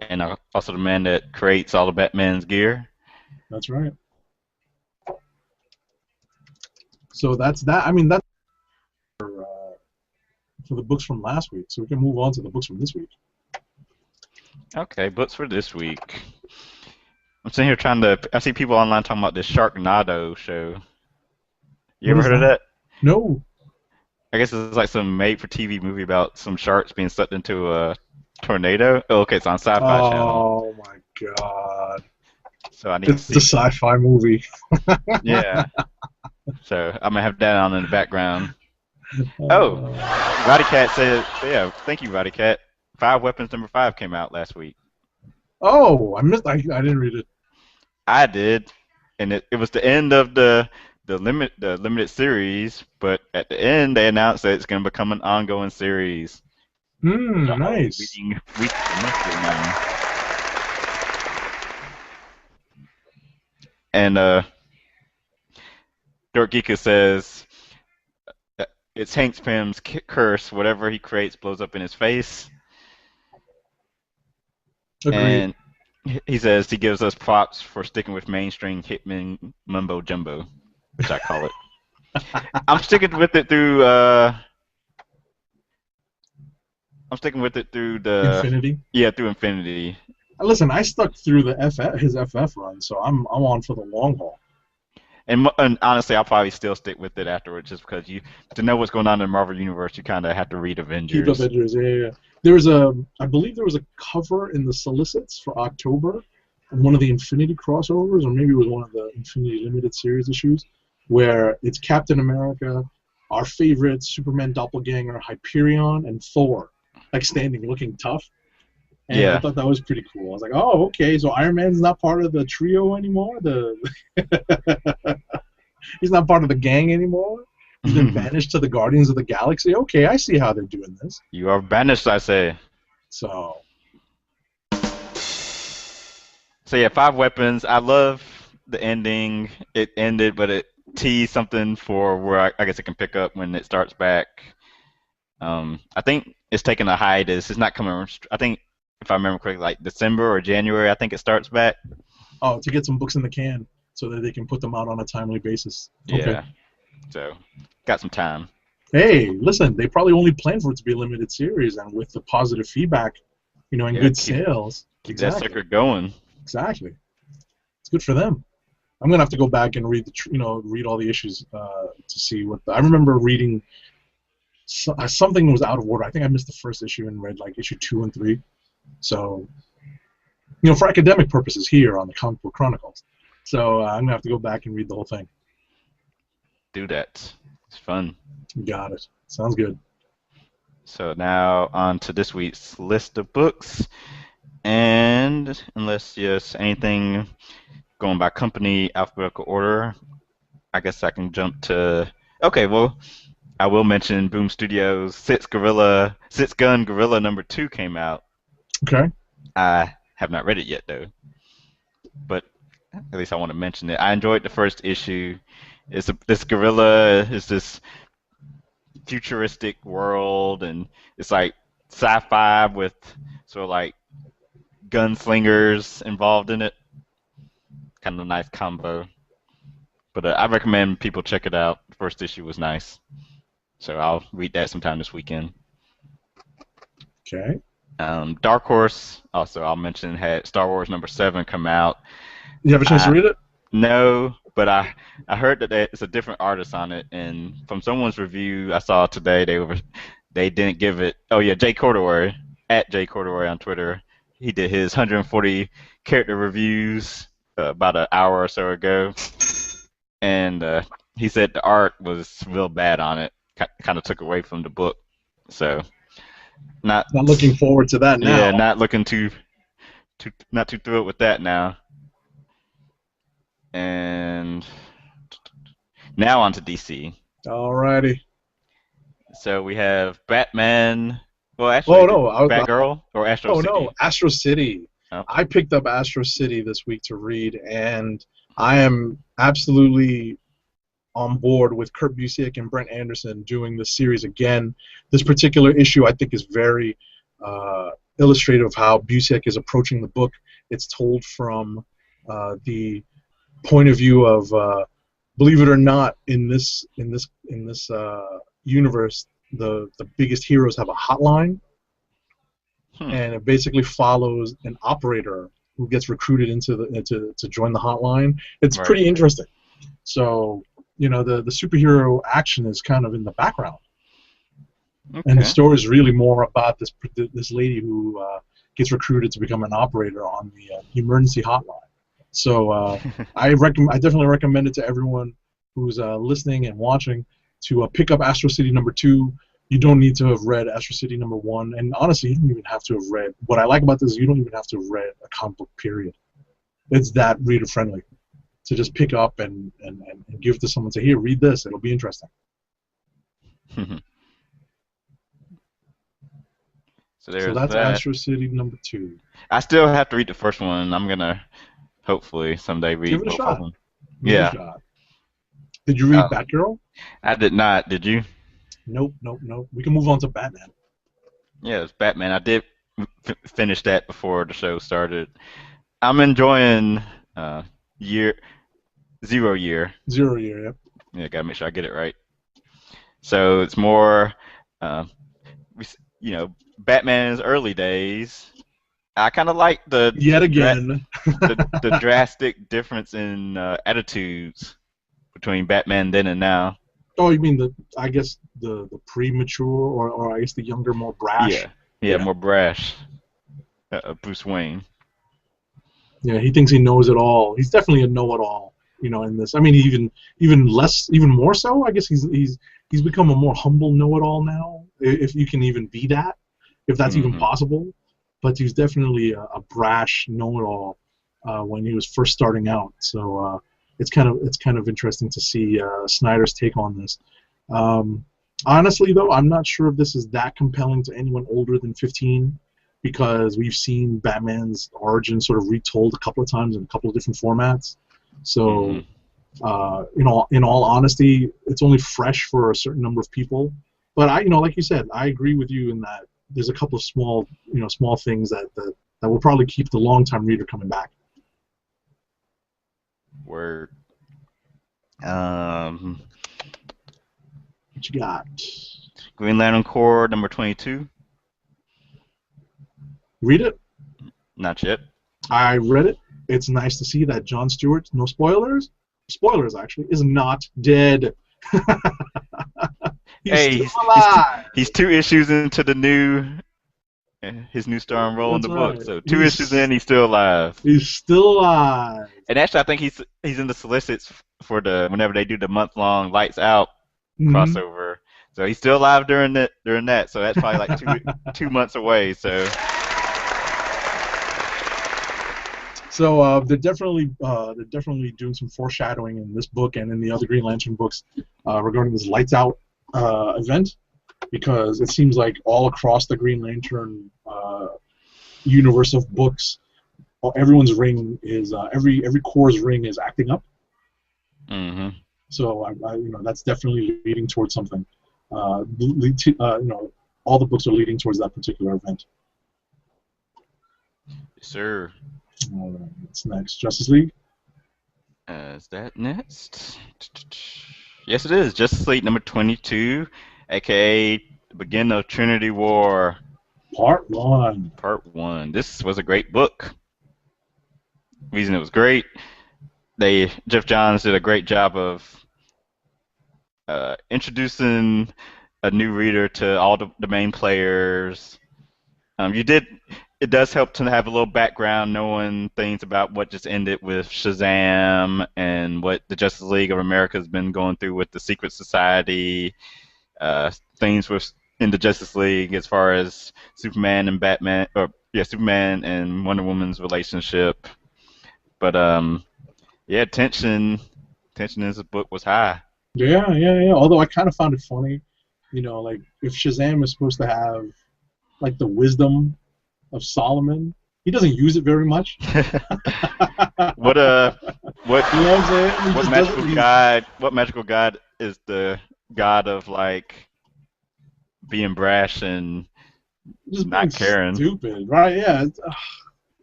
And also the man that creates all of Batman's gear. That's right. So that's that. I mean, that's for the books from last week. So we can move on to the books from this week. Okay, books for this week. I'm sitting here trying to. I see people online talking about this Sharknado show. You What ever is heard of that? that? No. I guess it's like some made-for-TV movie about some sharks being sucked into a tornado. Oh, okay, it's on Sci-Fi Channel. Oh my god. So I need to It's a see. sci-fi movie. Yeah. So I'm gonna have that on in the background. Oh, Uh, Roddy Cat said, yeah, thank you, Roddy Cat. Five Weapons #5 came out last week. oh, I missed. I didn't read it. I did, and it was the end of the limited series, but at the end they announced that it's going to become an ongoing series. So I'll be Nice. reading weekly, monthly now. And Dirt Geeka says it's Hank Pym's curse. Whatever he creates blows up in his face. Agreed. And he says he gives us props for sticking with mainstream Hitman mumbo jumbo, which I call it. I'm sticking with it through. I'm sticking with it through the Infinity. through Infinity. Listen, I stuck through the his FF run, so I'm on for the long haul. And honestly, I'll probably still stick with it afterwards, just because to know what's going on in the Marvel universe, you kind of have to read Keep Avengers. Avengers, yeah. There was I believe there was a cover in the solicits for October, on one of the Infinity crossovers, or maybe it was one of the Infinity Limited series issues, where it's Captain America, our favorite Superman doppelganger Hyperion, and Thor, like standing, looking tough. And I Yeah. thought that was pretty cool. I was like, oh, okay, so Iron Man's not part of the trio anymore. He's not part of the gang anymore. He's been banished to the Guardians of the Galaxy. Okay, I see how they're doing this. You are banished, I say. So, So yeah, Five Weapons. I love the ending. It ended, but it teased something for where I guess it can pick up when it starts back. I think it's taking a hiatus. It's not coming. I think if I remember correctly, like December or January. I think it starts back. oh, to get some books in the can so that they can put them out on a timely basis. Okay. Yeah. So got some time. Hey, listen, they probably only planned for it to be a limited series, and with the positive feedback, and Yeah. good Keep sales. that Exactly. sucker going. Exactly. It's good for them. I'm gonna have to go back and read read all the issues to see what I remember reading. Something was out of order. I think I missed the first issue and read like issue 2 and 3. So, for academic purposes here on the Comic Book Chronicles. So I'm gonna have to go back and read the whole thing. Do that. It's fun. Got it. Sounds good. So now on to this week's list of books. And unless there's anything going by company alphabetical order, I guess I can jump to. Okay, well, I will mention Boom Studios' Six Gun Gorilla #2 came out. Okay. I have not read it yet though, but at least I want to mention it. I enjoyed the first issue. This gorilla is this futuristic world, and it's like sci-fi with sort of like gunslingers involved in it. Kind of a nice combo. But I recommend people check it out. The first issue was nice. So I'll read that sometime this weekend. Okay. Dark Horse, also I'll mention, had Star Wars #7 come out. You have a chance to read it? No, but I heard that it's a different artist on it, and from someone's review I saw today, they didn't give it. Oh yeah, Jay Corduroy at Jay Corduroy on Twitter. He did his 140 character reviews about an hour or so ago, and he said the art was real bad on it. Kind of took away from the book, so not looking forward to that now. Yeah, not looking not too thrilled with that now. And now on to DC. Alrighty. So we have Batman. Well, actually, Oh no, Batgirl or Astro oh City. no, Astro City. Oh. I picked up Astro City this week to read, and I am absolutely on board with Kurt Busiek and Brent Anderson doing this series again. This particular issue, I think, is very illustrative of how Busiek is approaching the book. It's told from the point of view of, believe it or not, in this universe, the biggest heroes have a hotline, Hmm. and it basically follows an operator who gets recruited to join the hotline. It's Right. pretty interesting. So, the superhero action is kind of in the background, and the Okay. story is really more about this lady who gets recruited to become an operator on the emergency hotline. So I definitely recommend it to everyone who's listening and watching to pick up Astro City #2. You don't need to have read Astro City #1, and honestly, you don't even have to have read. What I like about this is you don't even have to have read a comic book period. It's that reader friendly to just pick up and give to someone. Say, here, read this. It'll be interesting. So So there's that's that. Astro City #2. I still have to read the first one. I'm gonna hopefully someday Give read it a both of shot. them. Give it a Yeah. shot. Did you read Batgirl? I did not. Did you? Nope, nope, nope. We can move on to Batman. Yeah, it's Batman. I did finish that before the show started. I'm enjoying year 0 year. 0 Year, yep. Yeah, gotta make sure I get it right. So it's more, uh, you know, Batman's early days. I kind of like Yet again. the drastic difference in attitudes between Batman then and now. Oh, you mean I guess the premature, or I guess the younger, more brash. Yeah, yeah, Yeah. more brash. Bruce Wayne. Yeah, he thinks he knows it all. He's definitely a know-it-all, in this. I mean, even more so. I guess he's become a more humble know-it-all now, if you can even be that, if that's even Hmm. possible. But he's definitely a brash know-it-all when he was first starting out. So it's kind of interesting to see Snyder's take on this. Um, Honestly, though, I'm not sure if this is that compelling to anyone older than 15, because we've seen Batman's origin sort of retold a couple of times in a couple of different formats. Hmm. So, in all honesty, it's only fresh for a certain number of people. But like you said, I agree with you in that there's a couple of small things that will probably keep the longtime reader coming back. Word. Um, What you got? Green Lantern Corps number 22. Read it. Not yet. I read it. It's nice to see that John Stewart, no spoilers actually, is not dead. He's Hey, still alive. he's 2 issues into his new starring role in That's the book. right. So 2 issues in, he's still alive. He's still alive. And actually, I think he's in the solicits for the whenever they do the month-long Lights Out Hmm. crossover. So he's still alive during that. So that's probably like 2 months away. So So they're definitely doing some foreshadowing in this book and in the other Green Lantern books regarding this Lights Out event, because it seems like all across the Green Lantern universe of books, everyone's ring is every Corps' ring is acting up. hmm. So that's definitely leading towards something. All the books are leading towards that particular event. Yes, sir. All right, what's next? Justice League, Is that next? Yes, it is. Justice League number 22, aka the beginning of Trinity War, Part 1. Part 1. This was a great book. Reason it was great, Jeff Johns did a great job of introducing a new reader to all the main players. You did. It does help to have a little background, knowing things about what just ended with Shazam and what the Justice League of America has been going through with the Secret Society. Things with in the Justice League as far as Superman and Batman, or yeah, Superman and Wonder Woman's relationship. But yeah, tension in this book was high. Yeah, yeah, yeah. Although I kind of found it funny, like if Shazam is supposed to have like the wisdom of Solomon, he doesn't use it very much. What What You know what I'm saying? He what just doesn't. magical god? What magical god is the god of like being brash and Just being not caring? stupid, right? Yeah,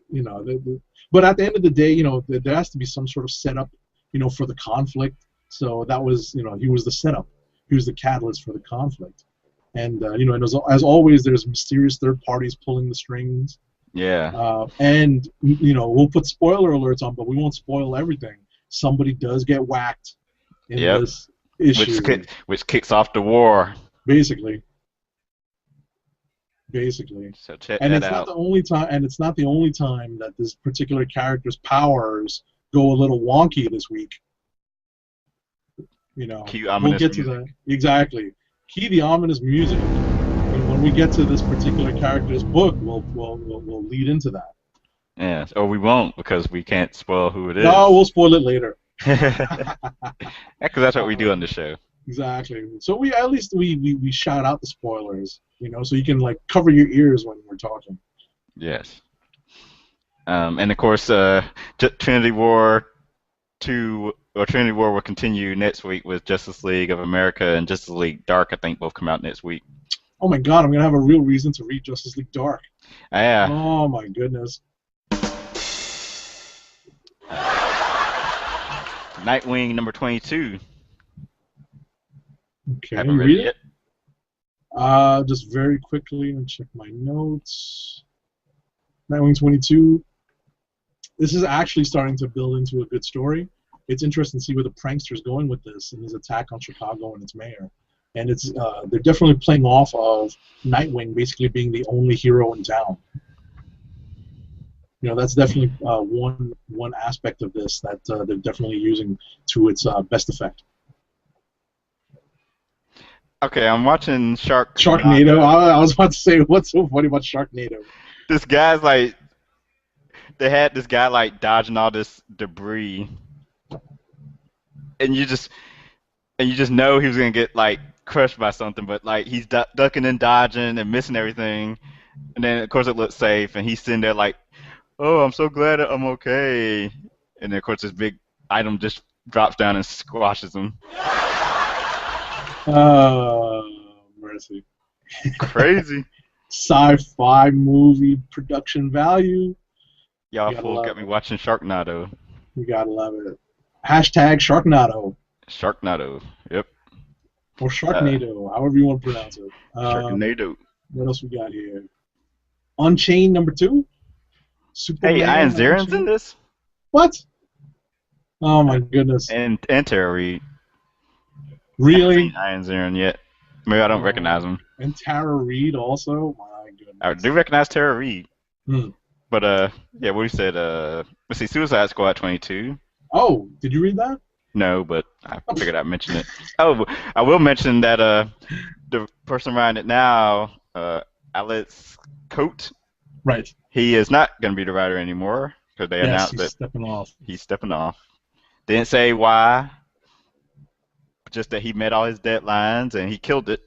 you know. But at the end of the day, there has to be some sort of setup, for the conflict. So that was, he was the setup. He was the catalyst for the conflict. And and as always, there's mysterious third parties pulling the strings. Yeah. And we'll put spoiler alerts on, but we won't spoil everything. Somebody does get whacked in Yep. this issue, Which kicks off the war. basically. Basically. So check And that it's not out. the only time, that this particular character's powers go a little wonky this week. Cue We'll ominous get to music. that. Exactly. Key the ominous music. And when we get to this particular character's book, we'll lead into that. Yes. Or we won't because we can't spoil who it No, is. we'll spoil it later. Because that's what we do Uh, on the show. exactly. So we at least we shout out the spoilers, so you can like cover your ears when we're talking. Yes. And of course, Trinity War 2 or Trinity War will continue next week with Justice League of America and Justice League Dark. I think both come out next week. Oh my God, I'm gonna have a real reason to read Justice League Dark. Yeah. Oh my goodness. Nightwing number 22. Okay, Haven't you read it read it? yet. Just very quickly and check my notes. Nightwing 22. This is actually starting to build into a good story. It's interesting to see where the prankster's going with this and his attack on Chicago and its mayor. And they're definitely playing off of Nightwing basically being the only hero in town. That's definitely one aspect of this that they're definitely using to its best effect. Okay, I'm watching Sharknado. Sharknado. I was about to say, what's so funny about Sharknado? This guy's like, they had this guy like dodging all this debris, and you just know he was gonna get like crushed by something, but like he's ducking and dodging and missing everything, and then of course it looks safe, and he's sitting there like, oh, I'm so glad that I'm okay, and then of course this big item just drops down and squashes him. Mercy. Crazy. Sci-fi movie production value. Y'all You gotta fool love got me it. watching Sharknado. You gotta love it. Hashtag Sharknado Sharknado. Yep. or Uh, Sharknado, however you want to pronounce it. Sharknado. What else we got here? Unchained number 2. Hey, Iron Superman Zaren's in Unchained. this? What? Oh Uh, my goodness. and Tara Reid. I haven't Really? seen Iron Zaren yet. Maybe I don't recognize him. And Tara Reid also. My I goodness. do recognize Tara Reid. Hmm. But yeah, what you said, let's see, Suicide Squad 22. Oh, did you read that? No, but I figured I'd mention it. Oh, I will mention that the person writing it now, Alex Coate, Right. he is not going to be the writer anymore because they Yes, announced he's that stepping off. he's stepping off. Didn't say why, just that he met all his deadlines and he killed it.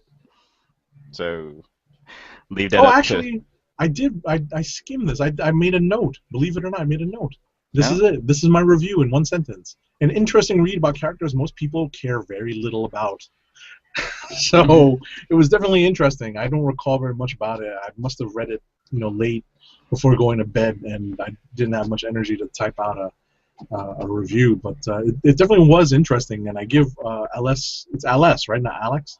So leave that Oh, up to. actually, I did. I skimmed this. I made a note. Believe it or not, I made a note. This is No? it. This is my review in one sentence. An interesting read about characters most people care very little about. So it was definitely interesting. I don't recall very much about it. I must have read it, late before going to bed, and I didn't have much energy to type out a review. But it definitely was interesting, and I give LS. It's LS, right? Not Alex.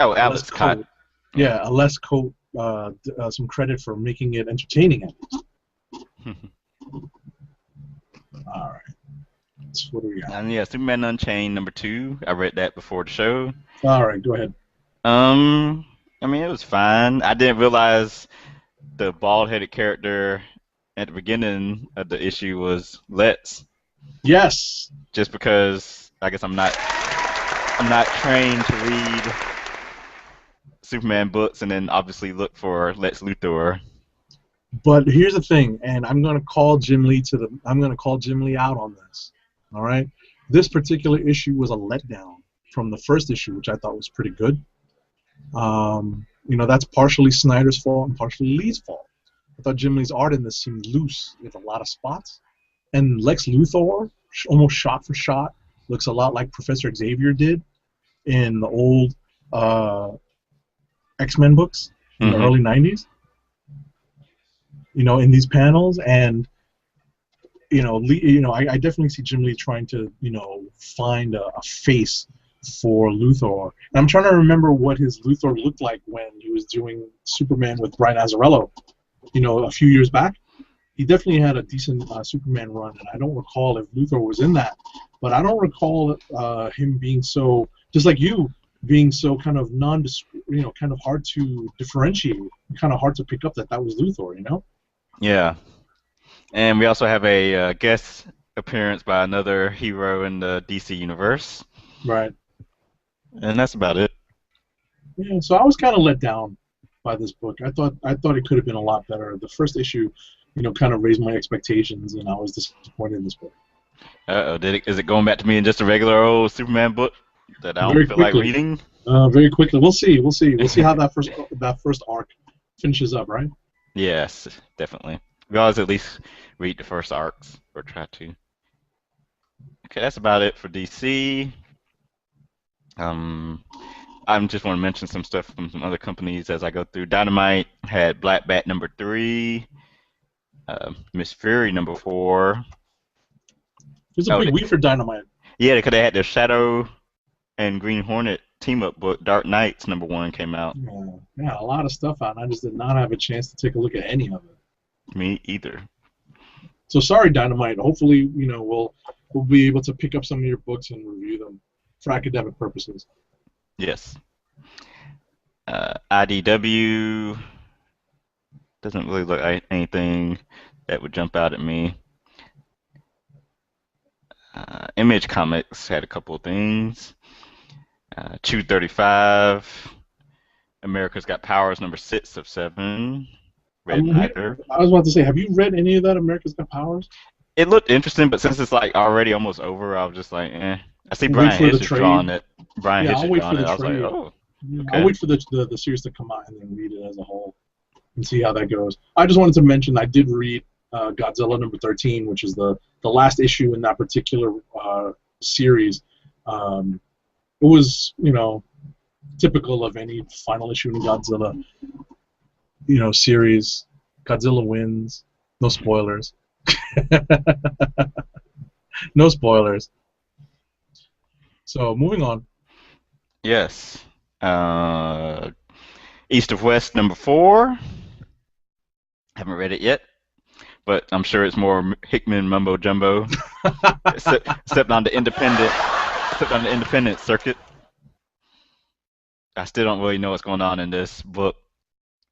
Oh, LS Alex Cott. Coat. Yeah, LS Coat. Some credit for making it entertaining. All right. So what do we got? And yeah, Superman Unchained number 2. I read that before the show. All right, go ahead. I mean it was fine. I didn't realize the bald-headed character at the beginning of the issue was Lex, Yes, just because I guess I'm not trained to read Superman books and then obviously look for Lex Luthor. but here's the thing, and I'm gonna call Jim Lee out on this. All right, this particular issue was a letdown from the first issue, which I thought was pretty good. That's partially Snyder's fault and partially Lee's fault. I thought Jim Lee's art in this seemed loose with a lot of spots, and Lex Luthor almost shot for shot. Looks a lot like Professor Xavier did in the old uh, X-Men books in the Hmm. early '90s. In these panels, and I definitely see Jim Lee trying to find a face for Luthor. And I'm trying to remember what his Luthor looked like when he was doing Superman with Brian Azzarello, a few years back. He definitely had a decent Superman run, and I don't recall if Luthor was in that, but I don't recall him being so, just like you, being so kind of kind of hard to differentiate, kind of hard to pick up that was Luthor. Yeah. And we also have a guest appearance by another hero in the DC universe, Right. and that's about it. Yeah. So I was kind of let down by this book. I thought it could have been a lot better. The first issue, kind of raised my expectations, and I was disappointed in this book. Uh-oh, is it going back to me in just a regular old Superman book that I don't Very feel like quickly. reading? Very quickly. We'll see. We'll see. We'll see how that first arc finishes up. Right. Yes, definitely. We always at least read the first arcs, or try to. Okay, that's about it for DC. Um, I just want to mention some stuff from some other companies as I go through. Dynamite had Black Bat #3, Miss Fury #4. It was a Oh, big week for Dynamite. yeah, they could have had their Shadow and Green Hornet team up book. Dark Knights #1 came out. Yeah, a lot of stuff out, and I just did not have a chance to take a look at any of it. Me either. So sorry, Dynamite. Hopefully, we'll be able to pick up some of your books and review them for academic purposes. Yes. IDW doesn't really look like anything that would jump out at me. Image Comics had a couple of things. 235. America's Got Powers #6 of 7. Read neither. I was about to say, have you read any of that America's Got Powers? It looked interesting, but since it's like already almost over, I was just like, eh. I see Wait Brian for the Hitch is drawing trade. it. Brian Yeah, Hitch I'll is wait for drawing it. the I was like, trade. oh, Yeah, I'll okay. wait for the series to come out and then read it as a whole and see how that goes. I just wanted to mention I did read Godzilla #13, which is the last issue in that particular series. It was, typical of any final issue in Godzilla, series. Godzilla wins. No spoilers. No spoilers. So moving on. Yes. Uh, East of West #4. Haven't read it yet, but I'm sure it's more Hickman mumbo jumbo. Except on the independent circuit. I still don't really know what's going on in this book,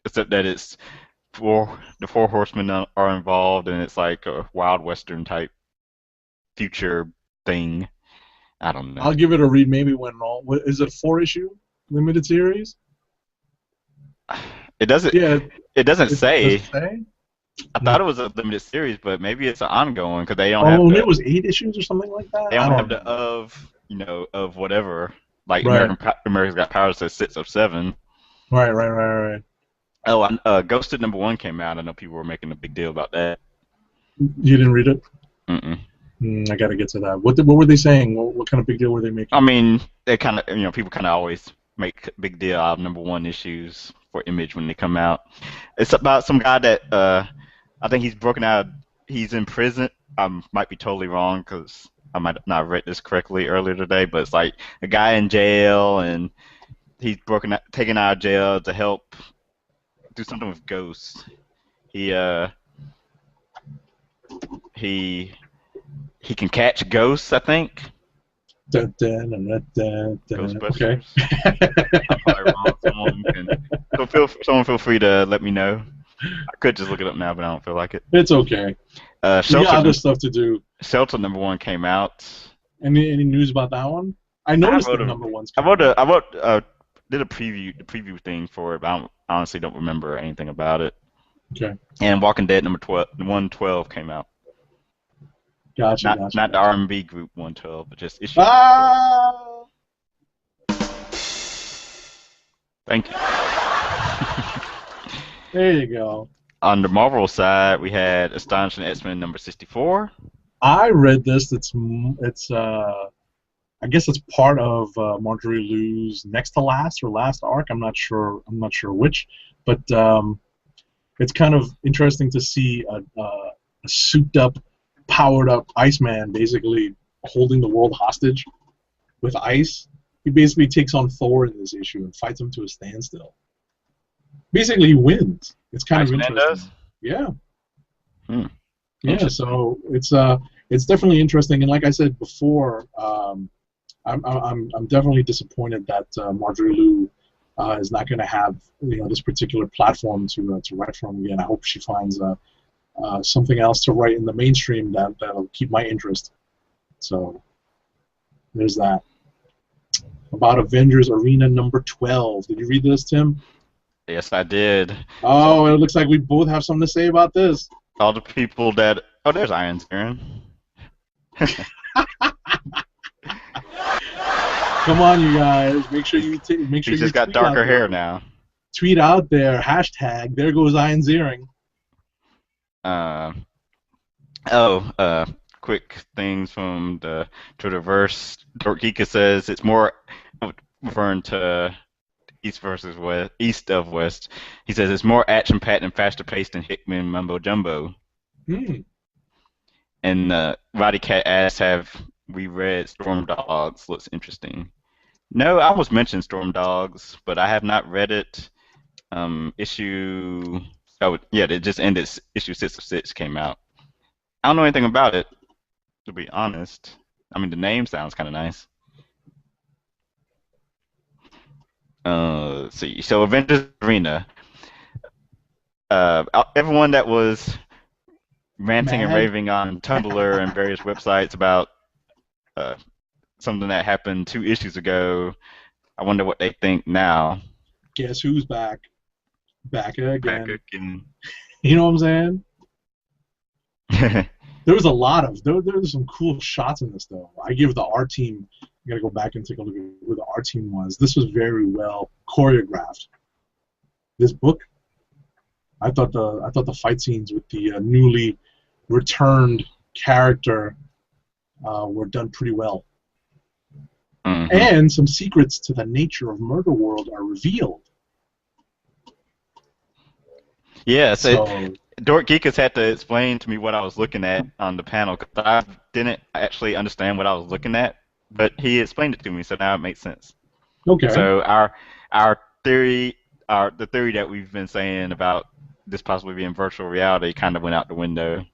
except that the four horsemen are involved, and it's like a Wild Western type future thing. I don't know. I'll give it a read maybe when all. Is it a 4-issue limited series? It doesn't. Yeah. It doesn't Does say. it say? I thought it was a limited series, but maybe it's an ongoing because they don't have Oh, the. it was 8 issues or something like that. They I don't don't have the know. of whatever. Like Right. America's Got Powers says 6 of 7. Right. Oh, Ghosted #1 came out. I know people were making a big deal about that. You didn't read it? Mm-mm. I got to get to that. What were they saying? What kind of big deal were they making? I mean, they kind of, people kind of always make a big deal out of #1 issues for Image when they come out. It's about some guy that I think he's broken out. He's in prison. I might be totally wrong because I might not have read this correctly earlier today, but it's like a guy in jail and he's taken out of jail to help do something with ghosts. He can catch ghosts, I think. Dun, dun, dun, dun, dun, dun. Okay. Ghostbusters. I'm probably wrong. Someone feel free to let me know. I could just look it up now, but I don't feel like it. It's okay. We got Shelter other stuff to do. #1 came out. Any news about that one? I noticed the #1's I coming. did the preview thing for it, but I honestly don't remember anything about it. Okay. And Walking Dead #112 came out. Gotcha. Not the R&B group 112, but just issue. Ah! Thank you. There you go. On the Marvel side, we had Astonishing X-Men #64. I read this. It's I guess it's part of Marjorie Liu's next to last or last arc. I'm not sure. I'm not sure which, but it's kind of interesting to see a souped up, powered up Iceman basically holding the world hostage with ice. He basically takes on Thor in this issue and fights him to a standstill. Basically, he wins. It's kind of Iceman does? interesting. Yeah, Hmm. yeah. Interesting. So it's definitely interesting. And like I said before, I'm definitely disappointed that Marjorie Liu is not going to have this particular platform to write from again. I hope she finds something else to write in the mainstream that'll keep my interest. So there's that. About Avengers Arena number 12. Did you read this, Tim? Yes, I did. So Oh, it looks like we both have something to say about this. all the people that there's Iron Aaron. Come on, you guys. Make sure He's just got tweet out darker hair there. now. Tweet out there hashtag there goes Iron Ziering. Uh, quick things from the Twitterverse. Dork Geeka says it's more referring to East versus West, East of West. He says it's more action-packed and faster-paced than Hickman Mumbo Jumbo. Hmm. And Roddy Cat asks, "Have we read Storm Dogs? Looks interesting." No, I was mentioned Storm Dogs, but I have not read it. Issue. Oh, yeah, it just ended. Issue 6 of 6 came out. I don't know anything about it, to be honest. I mean, the name sounds kind of nice. Let's see. So, Avengers Arena. Everyone that was ranting and Mad. raving on Tumblr and various websites about uh, something that happened 2 issues ago, I wonder what they think now. Guess who's back? Back Back again. again. You know what I'm saying? There was a lot of there was some cool shots in this though. I give the art team. I gotta go back and take a look at who the art team was. This was very well choreographed. This book, I thought the fight scenes with the newly returned character were done pretty well. Mhm. And some secrets to the nature of Murder World are revealed. Yeah, so So Dork Geek has had to explain to me what I was looking at on the panel because I didn't actually understand what I was looking at, but he explained it to me, so now it makes sense. okay, So our theory, the theory that we've been saying about this possibly being virtual reality, kind of went out the window.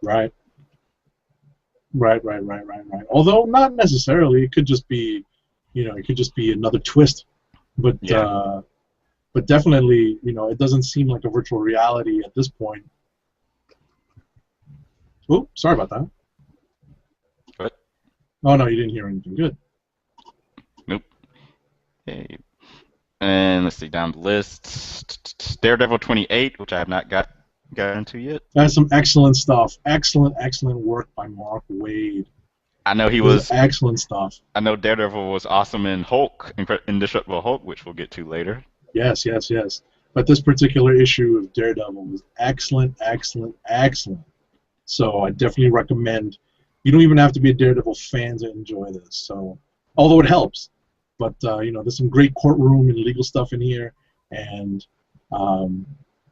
right. Right. Although not necessarily, it could just be, it could just be another twist. But Yeah. but definitely, it doesn't seem like a virtual reality at this point. Oh, sorry about that. But Oh no, you didn't hear anything. Good. nope. Okay. And let's see down the list. Daredevil 28, which I have not got into yet. That's some excellent stuff. Excellent work by Mark Waid. I know he This is was. excellent stuff. I know Daredevil was awesome in Hulk, Indestructible Hulk, which we'll get to later. Yes. But this particular issue of Daredevil was excellent. So I definitely recommend. You don't even have to be a Daredevil fan to enjoy this. So, although it helps, but there's some great courtroom and legal stuff in here, and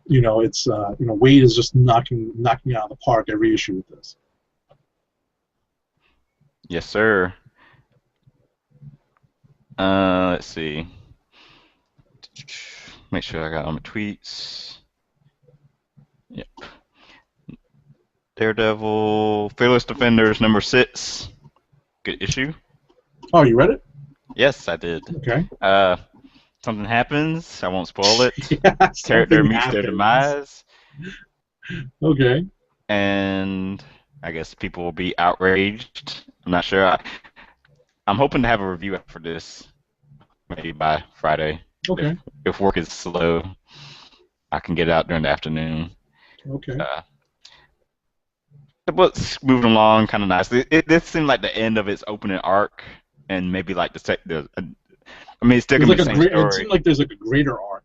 it's Wade is just knocking out of the park every issue with this. Yes, sir. Let's see. Make sure I got all my tweets. Yep. Daredevil, Fearless Defenders number 6. Good issue. Oh, you read it? Yes, I did. Okay. Something happens. I won't spoil it. Yeah, Character something meets their happens. demise, Okay. and I guess people will be outraged. I'm not sure. I'm hoping to have a review for this maybe by Friday. Okay. If work is slow, I can get it out during the afternoon. Okay. The book's moving along kind of nice. This seemed like the end of its opening arc, and maybe like I mean, it's still gonna be the same story. It seemed like there's like a greater arc.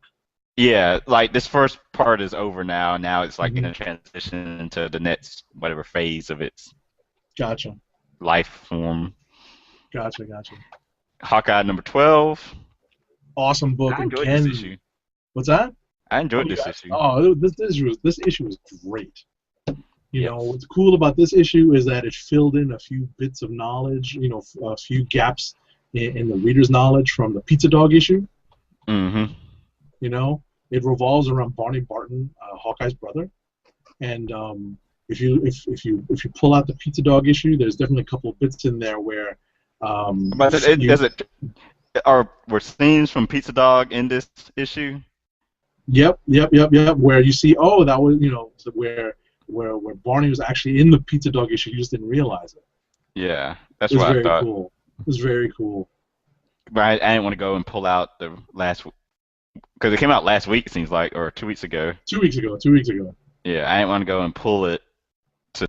Yeah, like this first part is over now. Now it's like in Mhm. a transition into the next whatever phase of its Gotcha. life form. Gotcha. Hawkeye number 12. Awesome book I enjoyed this again. issue. What's that? I Oh, enjoyed you this got. issue. Oh, this issue is great. You know, Yes. what's cool about this issue is that it filled in a few bits of knowledge. You know, a few gaps in the reader's knowledge from the Pizza Dog issue. Mm-hmm. You know, it revolves around Barney Barton, Hawkeye's brother, and if you pull out the Pizza Dog issue, there's definitely a couple of bits in there where But you were scenes from Pizza Dog in this issue? yep, where you see, oh, that was, where Barney was actually in the Pizza Dog issue, you just didn't realize it. Yeah, that's It was what I very thought. cool. It was very cool. But I didn't want to go and pull out the last because it came out last week. It seems like, or 2 weeks ago. 2 weeks ago. 2 weeks ago. Yeah, I didn't want to go and pull it to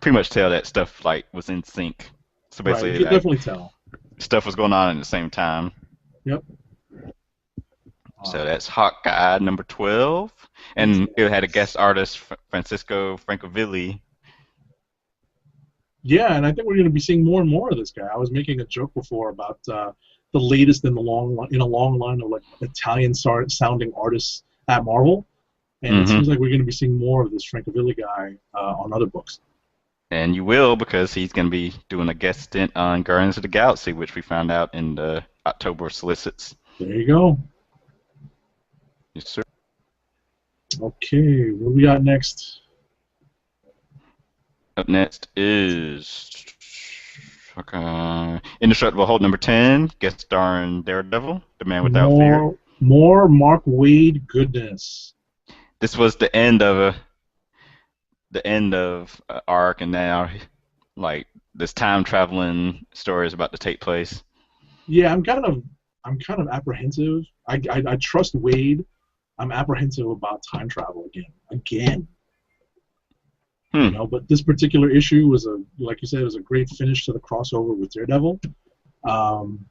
pretty much tell that stuff like was in sync. So Right. You basically, could like definitely tell. stuff was going on at the same time. Yep. So that's Hawkeye number 12, and it had a guest artist, Francisco Francovilli. Yeah, and I think we're going to be seeing more and more of this guy. I was making a joke before about the latest in a long line of like Italian sounding artists at Marvel, and it seems Mm-hmm. like we're going to be seeing more of this Francovilli guy on other books. And you will because he's going to be doing a guest stint on Guardians of the Galaxy, which we found out in the October solicits. There you go. Yes, sir. Okay, what do we got next? Up next is Indestructible Hulk number 10, guest starring Daredevil, the Man Without Fear. More Mark Waid goodness. This was the end of arc, and now like this time traveling story is about to take place. Yeah, I'm kind of apprehensive. I trust Wade. I'm apprehensive about time travel again. Hmm. But this particular issue was like you said, it was a great finish to the crossover with Daredevil. Um,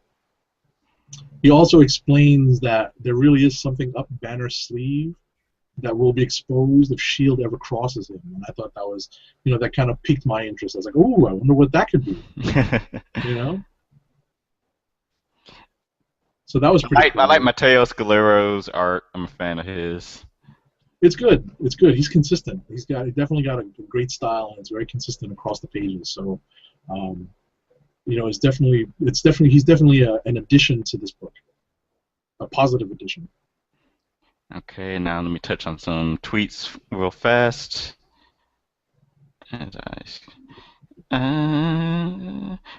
he also explains that there really is something up Banner's sleeve that will be exposed if Shield ever crosses him, and I thought that was, that kind of piqued my interest. I was like, oh, I wonder what that could be, you know. So that was pretty I like cool. Mateo Scalero's art. I'm a fan of his. It's good. It's good. He's consistent. He definitely got a great style, and it's very consistent across the pages. So, um, he's definitely an addition to this book, a positive addition. Okay, now let me touch on some tweets real fast. And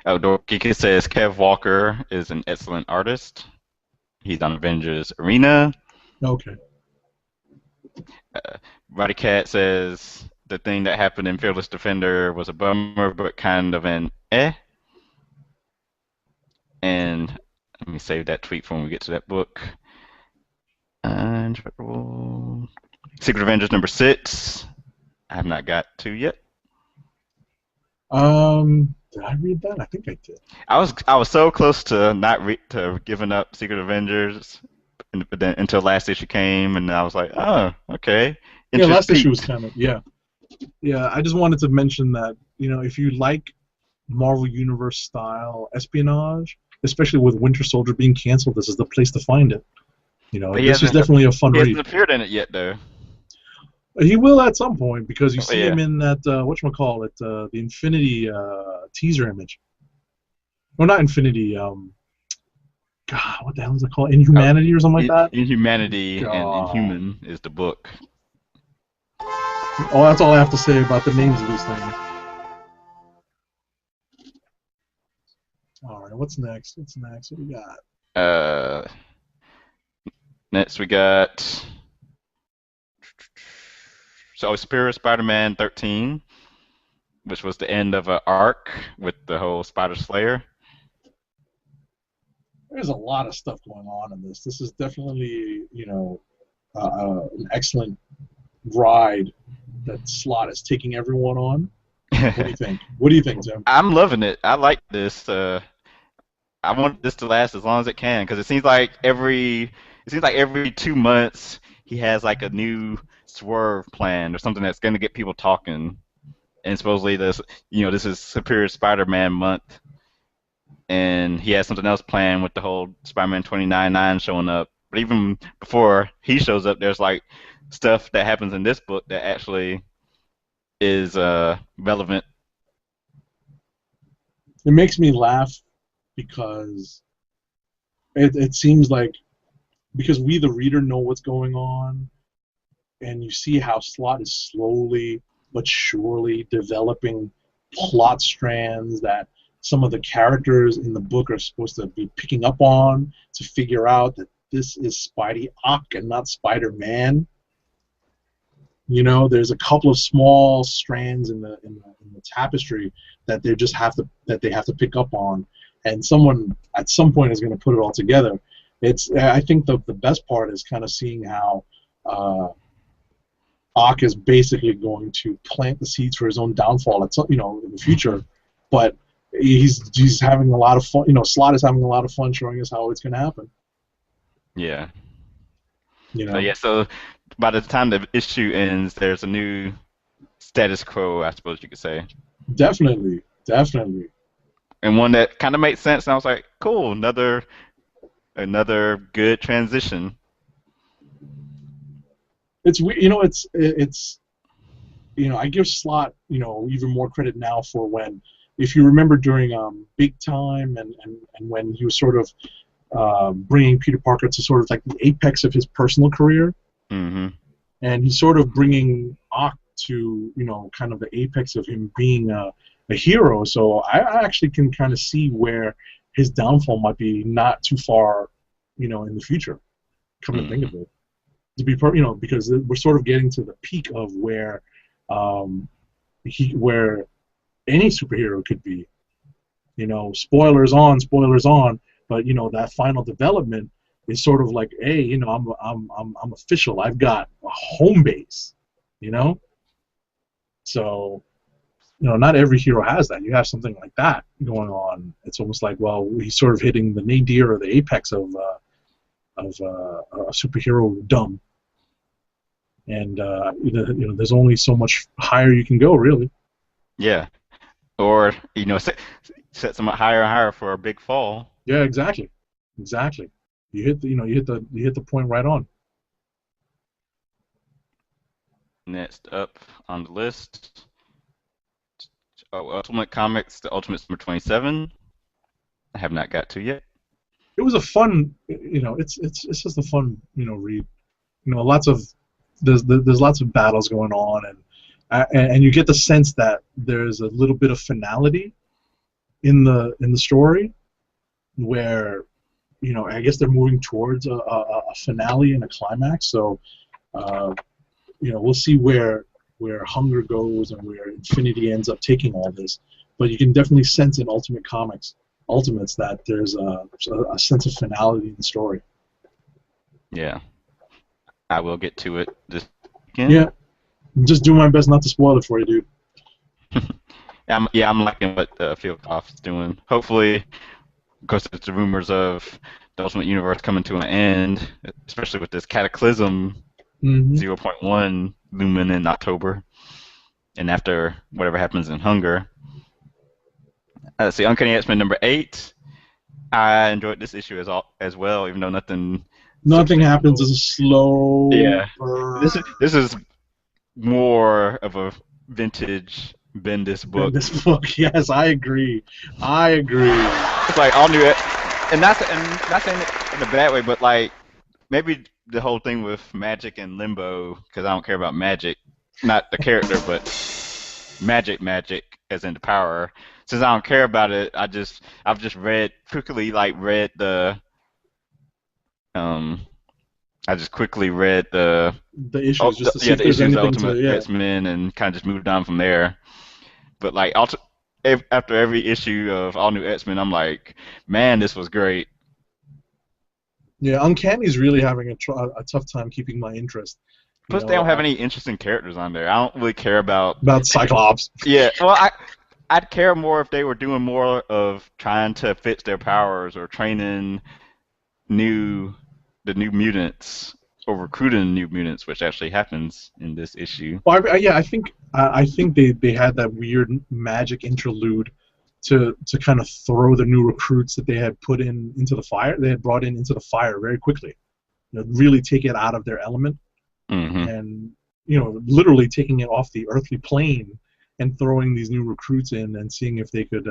Dorkika says Kev Walker is an excellent artist. He's on Avengers Arena. Okay. Roddy Cat says the thing that happened in Fearless Defender was a bummer, but kind of an eh. And let me save that tweet for when we get to that book. And Secret Avengers number 6. I have not got to yet. Did I read that? I think I did. I was so close to to giving up Secret Avengers, but then until last issue came, and I was like, oh, okay. Yeah, Interest last issue was peaked. kind of, yeah. Yeah, I just wanted to mention that, if you like Marvel Universe style espionage, especially with Winter Soldier being canceled, this is the place to find it. But This is definitely a fun he hasn't read. appeared in it yet, though. He will at some point because you Oh, see yeah. him in that whatchamacallit, the Infinity teaser image. Well, not Infinity. God, what the hell is it called? Inhumanity or something like that. Inhumanity and God. Inhuman is the book. Oh, that's all I have to say about the names of these things. All right, what's next? What do we got? Uh, Next we got Superior Spider-Man 13, which was the end of an arc with the whole Spider Slayer. There's a lot of stuff going on in this. This is definitely, an excellent ride that Slott is taking everyone on. What do you think? What do you think, Tim? I'm loving it. I like this. I want this to last as long as it can because it seems like every 2 months he has like a new swerve plan or something that's going to get people talking. and supposedly this is Superior Spider-Man month, and he has something else planned with the whole Spider-Man 2099 showing up. But even before he shows up, there's like stuff that happens in this book that actually is relevant. It makes me laugh because it seems like because we the reader know what's going on, and you see how Slott is slowly but surely developing plot strands that some of the characters in the book are supposed to be picking up on to figure out that this is Spidey Ock and not Spider-Man. You know, there's a couple of small strands in the tapestry that they have to pick up on, and someone at some point is going to put it all together. I think the best part is kind of seeing how Ock is basically going to plant the seeds for his own downfall at in the future, but he's having a lot of fun. You know, Slott is having a lot of fun showing us how it's going to happen. Yeah. You So know, yeah, so by the time the issue ends, there's a new status quo, I suppose you could say, definitely, definitely. and one that kind of makes sense. And I was like, cool, another good transition. It's you know it's I give Slott even more credit now for when, if you remember during Big Time and when he was sort of bringing Peter Parker to sort of like the apex of his personal career, Hmm. and he's sort of bringing Ock to kind of the apex of him being a hero. So I actually can kind of see where his downfall might be not too far, in the future. Come to think Hmm. of it, because we're sort of getting to the peak of where um, where any superhero could be. Spoilers on, but that final development is sort of like, hey, I'm official. I've got a home base, you know. So not every hero has that. You have something like that going on. It's almost like, well, he's sort of hitting the nadir or the apex of a superhero dumb, and there's only so much higher you can go, really. Yeah, or set somewhat higher and higher for a big fall. Yeah, exactly, exactly. You hit the point right on. Next up on the list, Ultimate Comics, the Ultimate number 27. I have not got to yet. It was a fun, it's just a fun, read. Lots of there's lots of battles going on, and you get the sense that there's a little bit of finality in the story, where I guess they're moving towards a finale and a climax. So uh, we'll see where Hunger goes and where Infinity ends up taking all this. But you can definitely sense in Ultimates that there's a sense of finality in the story. Yeah, I will get to it this weekend. Yeah, just do my best not to spoil it for you, dude. I'm liking what Field Off is doing. Hopefully, because there's the rumors of the Ultimate Universe coming to an end, especially with this Cataclysm Hmm. zero point 0.1 looming in October, and after whatever happens in Hunger. Let's see, Uncanny X-Men number 8. I enjoyed this issue as well, even though nothing Nothing happens. substantial. It's a slow Yeah, burn. this is more of a vintage Bendis In book. this book, yes, I agree. I agree. It's like all new, and not saying it in a bad way, but like maybe the whole thing with Magic and Limbo, because I don't care about Magic, not the character, but Magic as in the power. Since I don't care about it, I've just read the um I just quickly read The issues, just to see yeah, if the there's issues of anything to, Ultimate yeah. X-Men and kind of just moved on from there. But like after every issue of All New X-Men, I'm like, man, this was great. Yeah, Uncanny's really having a tough time keeping my interest. Plus, they don't have any interesting characters on there. I don't really care about. About Cyclops. Yeah, well, I'd care more if they were doing more of trying to fix their powers or training new the new mutants. or recruiting new mutants, which actually happens in this issue. Well, yeah, I think they had that weird magic interlude to kind of throw the new recruits that they had put in into the fire. They had brought in into the fire very quickly. Really take it out of their element Hmm. and literally taking it off the earthly plane and throwing these new recruits in and seeing if they could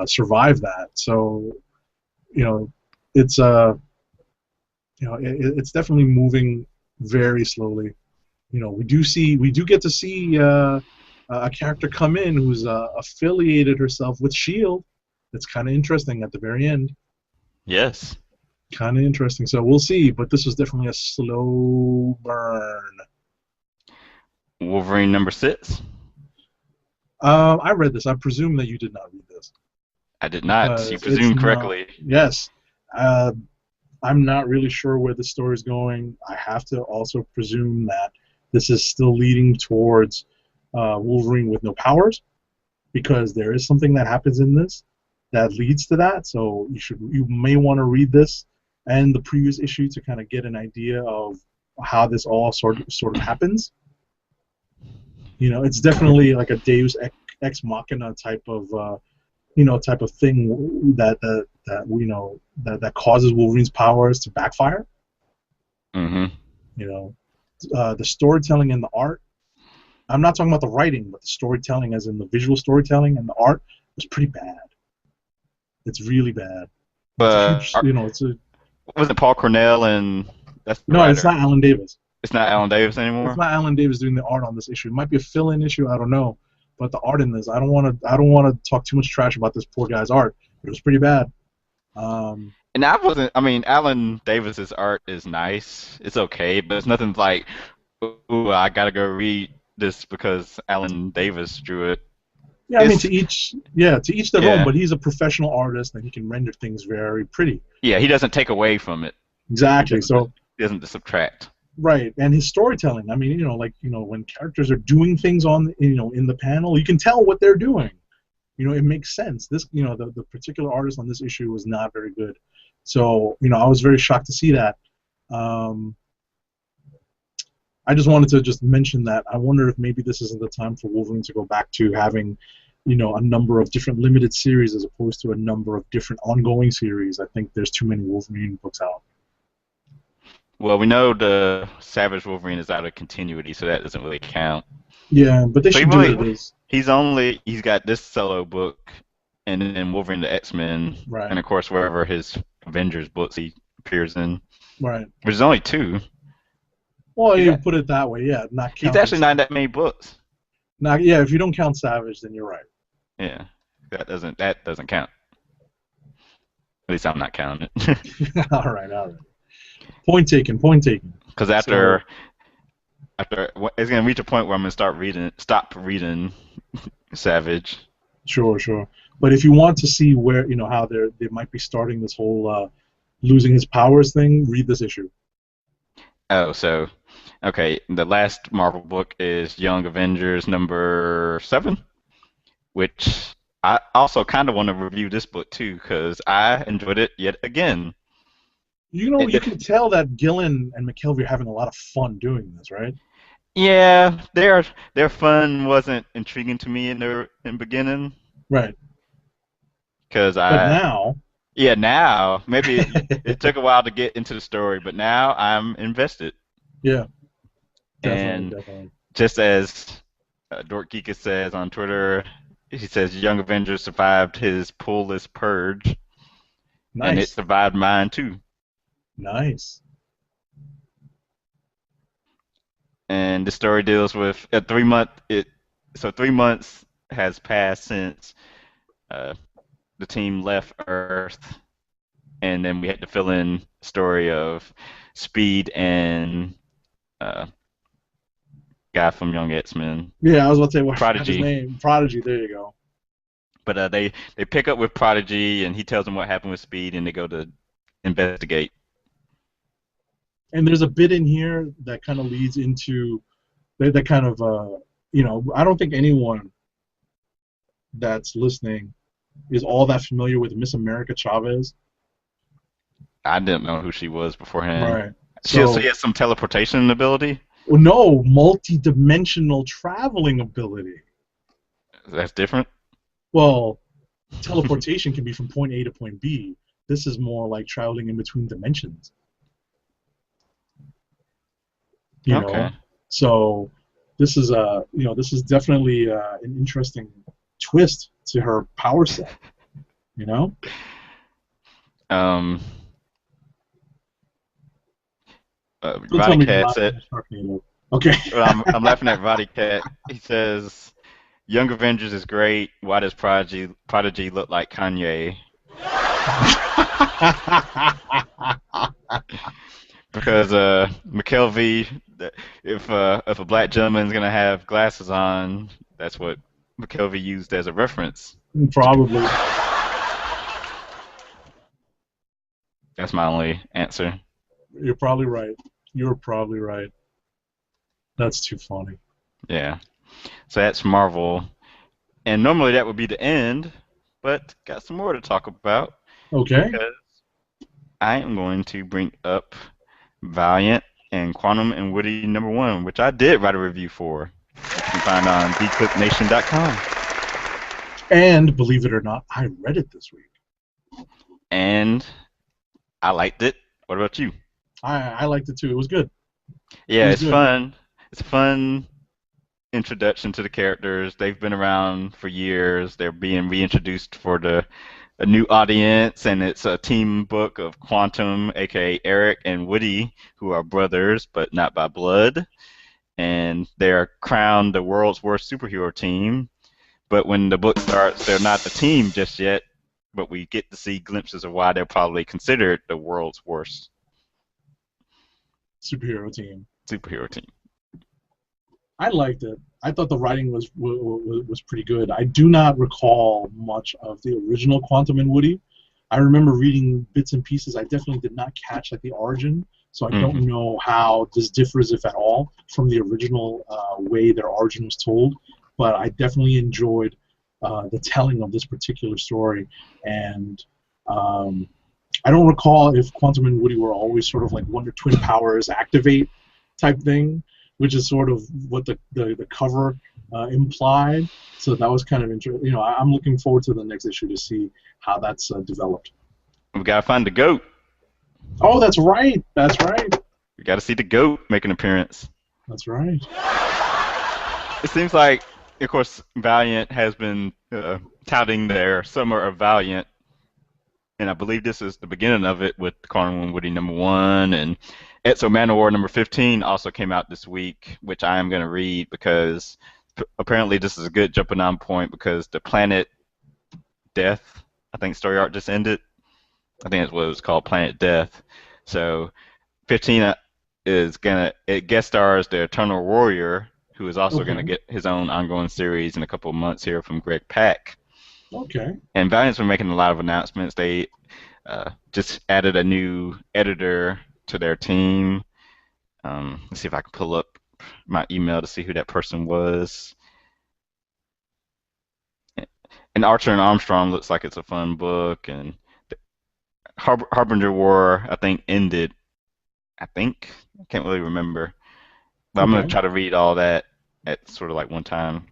survive that. So you know, it's it's definitely moving very slowly. We do get to see a character come in who's affiliated herself with Shield. That's kind of interesting at the very end. Yes. Kind of interesting. So we'll see. But this was definitely a slow burn. Wolverine number 6. I read this. I presume that you did not read this I did not. You because it's presumed not. correctly. Yes, uh, I'm not really sure where the story is going. I have to also presume that this is still leading towards Wolverine with no powers, because there is something that happens in this that leads to that. So you may want to read this and the previous issue to kind of get an idea of how this all sort of happens. It's definitely like a Deus Ex Machina type of type of thing that causes Wolverine's powers to backfire. Hmm. You know, the storytelling and the art. I'm not talking about the writing, but the storytelling, as in the visual storytelling and the art, was pretty bad. It's really bad. It's a But huge, it's a was it Paul Cornell and that's the no, it's writer? not Alan Davis. It's not Alan Davis It's anymore. not Alan Davis doing the art on this issue. It might be a fill-in issue. I don't know, but the art in this, I don't want to talk too much trash about this poor guy's art. But it was pretty bad. Um, And I wasn't. I mean, Alan Davis's art is nice. It's okay, but it's nothing like, ooh, I gotta go read this because Alan Davis drew it. yeah, I mean, It's to each their own. yeah, But he's a professional artist, and he can render things very pretty. yeah. He doesn't take away from it. He Exactly. doesn't. So He doesn't subtract. right, and his storytelling. I mean, when characters are doing things in the panel, you can tell what they're doing. It makes sense. This, the particular artist on this issue was not very good. So, I was very shocked to see that. Um, I just wanted to just mention that. I wonder if maybe this isn't the time for Wolverine to go back to having, a number of different limited series as opposed to a number of different ongoing series. I think there's too many Wolverine books out. Well, we know the Savage Wolverine is out of continuity, so that doesn't really count. Yeah, but they So he should do really, it as he's got this solo book, and then Wolverine the X-Men, right, and of course wherever his Avengers books he appears in. right. There's only 2. Well, He's you a- put it that way, yeah. Not he's counting. actually not that many books. Not yeah. If you don't count Savage, then you're right. Yeah, that doesn't count. At least I'm not counting it. All right, all right. Point taken. Point taken. Because So after it's gonna reach a point where I'm gonna stop reading Savage. sure, sure. But if you want to see where how they might be starting this whole losing his powers thing, read this issue. Oh, so okay. The last Marvel book is Young Avengers number 7, which I also kind of want to review this book too because I enjoyed it yet again. You It, can tell that Gillen and McKelvey are having a lot of fun doing this, right? yeah, their fun wasn't intriguing to me in the beginning Right. because But I now, yeah now maybe it took a while to get into the story, but now I'm invested. yeah, definitely, And definitely. just as Dork Geekus says on Twitter, he says Young Avengers survived his pull-list purge, and it Nice, survived mine too. nice. And the story deals with a 3 month. So 3 months has passed since uh, the team left Earth, and then we had to fill in the story of Speed and uh, guy from Young X-Men, Yeah, I was about to say, well, I forgot his Prodigy. name. Prodigy. There you go. But they pick up with Prodigy, and he tells them what happened with Speed, and they go to investigate. And there's a bit in here that kind of leads into that kind of I don't think anyone that's listening is all that familiar with Miss America Chavez. I didn't know who she was beforehand. Right. She also So, has some teleportation ability. well, no, multi-dimensional traveling ability. That's different. Well, teleportation can be from point A to point B. This is more like traveling in between dimensions, you Okay. know. So this is definitely an interesting twist to her power set, you know. Um, Don't tell Roddy me you're Cat laughing said, at Sharknado. Okay. well, I'm laughing at Roddy Cat. He says, Young Avengers is great. Why does Prodigy look like Kanye? Because McKelvey, if a black gentleman's gonna have glasses on, that's what McKelvey used as a reference. Probably. That's my only answer. You're probably right. You're probably right. That's too funny. Yeah. So that's Marvel. And normally that would be the end, but got some more to talk about Okay. because I am going to bring up Valiant and Quantum and Woody #1, which I did write a review for, which you can find on dclicknation.com. And believe it or not, I read it this week. And I liked it. What about you? I liked it too. It was good. It Yeah, was it's good. fun. It's a fun introduction to the characters. They've been around for years. They're being reintroduced for a new audience, and it's a team book of Quantum, aka Eric and Woody, who are brothers but not by blood, and they're crowned the world's worst superhero team. But when the book starts, they're not the team just yet. But we get to see glimpses of why they're probably considered the world's worst Superhero team. superhero team. I liked it. I thought the writing was pretty good. I do not recall much of the original Quantum and Woody. I remember reading bits and pieces. I definitely did not catch like the origin, so I don't Hmm. know how this differs, if at all, from the original way their origin was told. But I definitely enjoyed the telling of this particular story, and um, I don't recall if Quantum and Woody were always sort of like Wonder Twin powers activate type thing, which is sort of what the cover implied. So that was kind of interesting. I'm looking forward to the next issue to see how that's developed. We gotta find the goat. Oh, that's right. That's right. We gotta see the goat make an appearance. That's right. It seems like, of course, Valiant has been touting their Summer of Valiant, and I believe this is the beginning of it with Quantum and Woody #1, and Exo Manowar #15 also came out this week, which I am going to read because apparently this is a good jumping on point because the Planet Death, I think story arc just ended. I think that's what it was called, Planet Death. So 15 is gonna it guest stars the Eternal Warrior, who is also gonna Okay. get his own ongoing series in a couple of months here from Greg Pak. Okay. And Valiant's been making a lot of announcements. They just added a new editor to their team. Let's see if I can pull up my email to see who that person was. And Archer and Armstrong looks like it's a fun book. And Harbinger War, I think, ended. I think. I can't really remember. But I'm going to Okay. try to read all that at sort of like one time.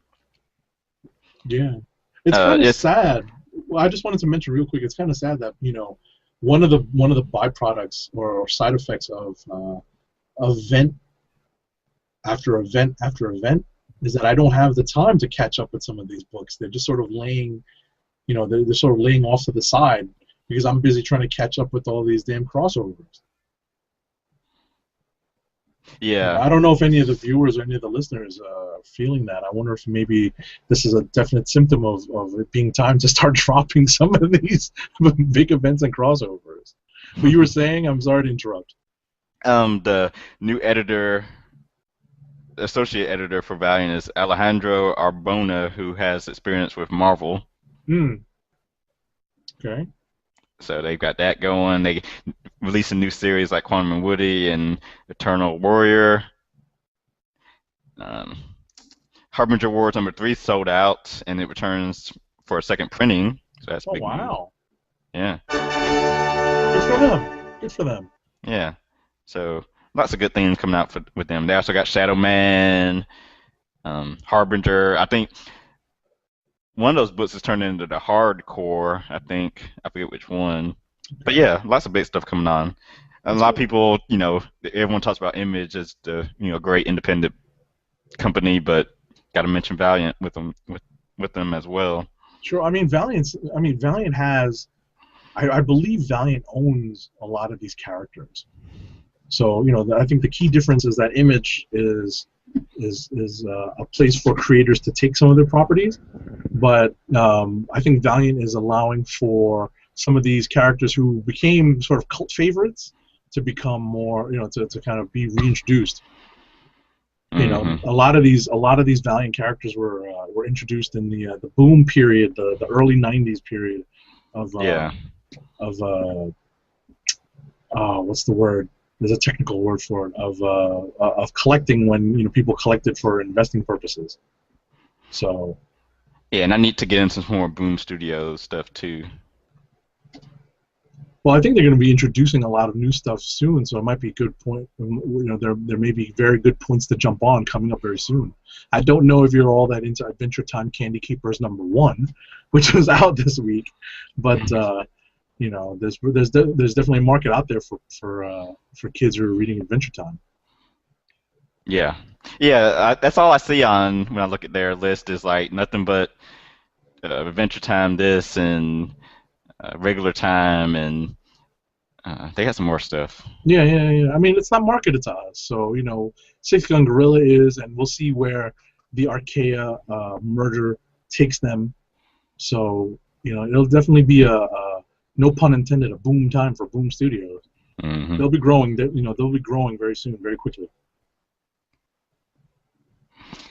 Yeah. It's kind of It's sad. Well, I just wanted to mention real quick. It's kind of sad that one of the byproducts or side effects of event after event after event is that I don't have the time to catch up with some of these books. They're just sort of laying, they're sort of laying off to the side because I'm busy trying to catch up with all these damn crossovers. yeah. I don't know if any of the viewers or any of the listeners are feeling that. I wonder if maybe this is a definite symptom of it being time to start dropping some of these big events and crossovers. But you were saying, I'm sorry to interrupt. The new editor, associate editor for Valiant is Alejandro Arbona, who has experience with Marvel. Hmm. Okay. So they've got that going. They release a new series like Quantum and Woody and Eternal Warrior. Um, Harbinger Wars #3 sold out, and it returns for a second printing. So that's Oh big news. wow. Yeah, Good for them. Good for them. yeah. So lots of good things coming out with them. They also got Shadow Man, Harbinger. I think one of those books is turned into the hardcore. I think I forget which one, but Okay, yeah, lots of big stuff coming on. A that's lot of good. people, everyone talks about Image as the great independent company, but got to mention Valiant with them as well. Sure. Valiant has. I believe Valiant owns a lot of these characters. So I think the key difference is that Image is a place for creators to take some of their properties, but I think Valiant is allowing for some of these characters who became sort of cult favorites to become more, to kind of be reintroduced. Hmm. A lot of these Valiant characters were introduced in the boom period, the early '90s period of Yeah. of what's the word? There's a technical word for it of collecting when people collected for investing purposes. So, Yeah, and I need to get into some more Boom Studios stuff too. well, I think they're going to be introducing a lot of new stuff soon, so it might be a good point. There may be very good points to jump on coming up very soon. I don't know if you're all that into Adventure Time Candy Keepers #1, which was out this week, but there's definitely a market out there for kids who are reading Adventure Time. Yeah, yeah. That's all I see on when I look at their list is like nothing but Adventure Time, this and regular time, and they got some more stuff. Yeah, yeah, yeah. I mean, it's not marketed to us, so Six Gun Gorilla is, and we'll see where the Archaea merger takes them. So it'll definitely be a no pun intended, a boom time for Boom Studios. Hmm. They'll be growing. They'll be growing very soon, very quickly.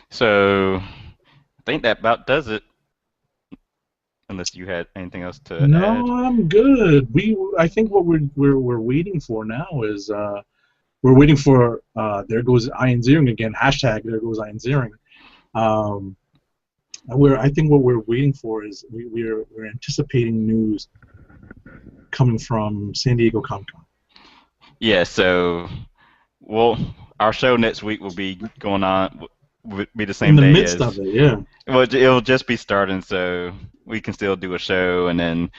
So I think that about does it. Unless you had anything else to add. No, I'm good. I think what we're waiting for now is we're waiting for there goes Ian Ziering again. Hashtag there goes Ian Ziering. Um, I think what we're waiting for is we're anticipating news coming from San Diego Comic Con. Yeah. So, well, our show next week will be going on. Will be the In same the day midst of as. it, yeah, Well, it'll just be starting, so we can still do a show, and then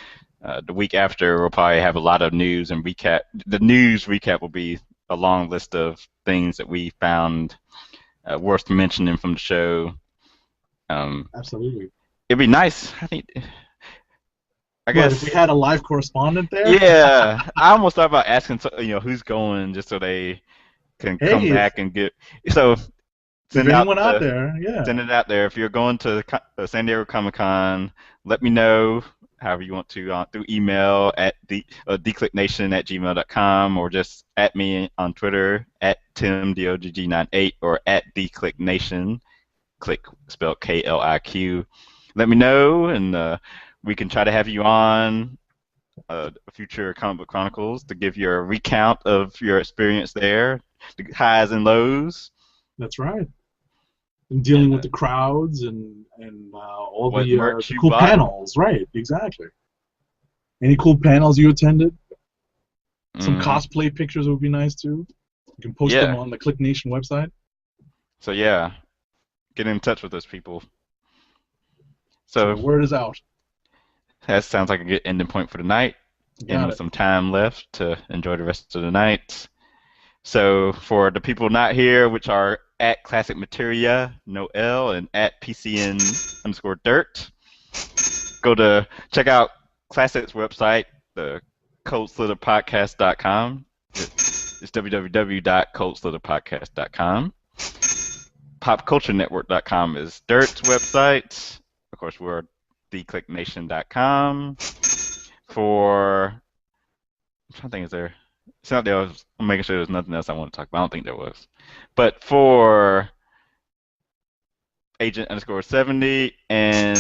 the week after we'll probably have a lot of news and recap. The news recap will be a long list of things that we found worth mentioning from the show. Um, absolutely. it'd be nice. I think. I But if we guess. had a live correspondent there, Yeah, I almost thought about asking, who's going, just so they can come hey, back and get. So if send out anyone out the there, yeah, send it out there. If you're going to San Diego Comic Con, let me know. However you want to through email at declicknation@gmail.com, or just at me on Twitter at timdogg98 or at declicknation. Click spelled KLIQ. Let me know, and we can try to have you on future Comic Book Chronicles to give your recount of your experience there, the highs and lows, that's right. And dealing and with the crowds and all what the merch you cool bought. panels, right? Exactly. Any cool panels you attended? Some Hmm. cosplay pictures would be nice too. You can post them Yeah. on the Click Nation website. So yeah, get in touch with those people. So So the word is out. that sounds like a good ending point for the night. You And got with it. some time left to enjoy the rest of the night. So for the people not here, which are at Classic Materia, no L, and at PCN_Dirt, go to check out Classic's website, the coldslitterpodcast.com. It's www.coldslitterpodcast.com. Popculturenetwork.com is Dirt's website. Of course, we're theclicknation.com. For I'm trying to think, is there? It's not there. I'm making sure there's nothing else I want to talk about. I don't think there was. But for Agent_70, and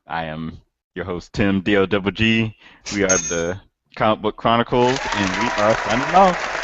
I am your host Tim DOGG. We are the Comic Book Chronicles, and we are signing off.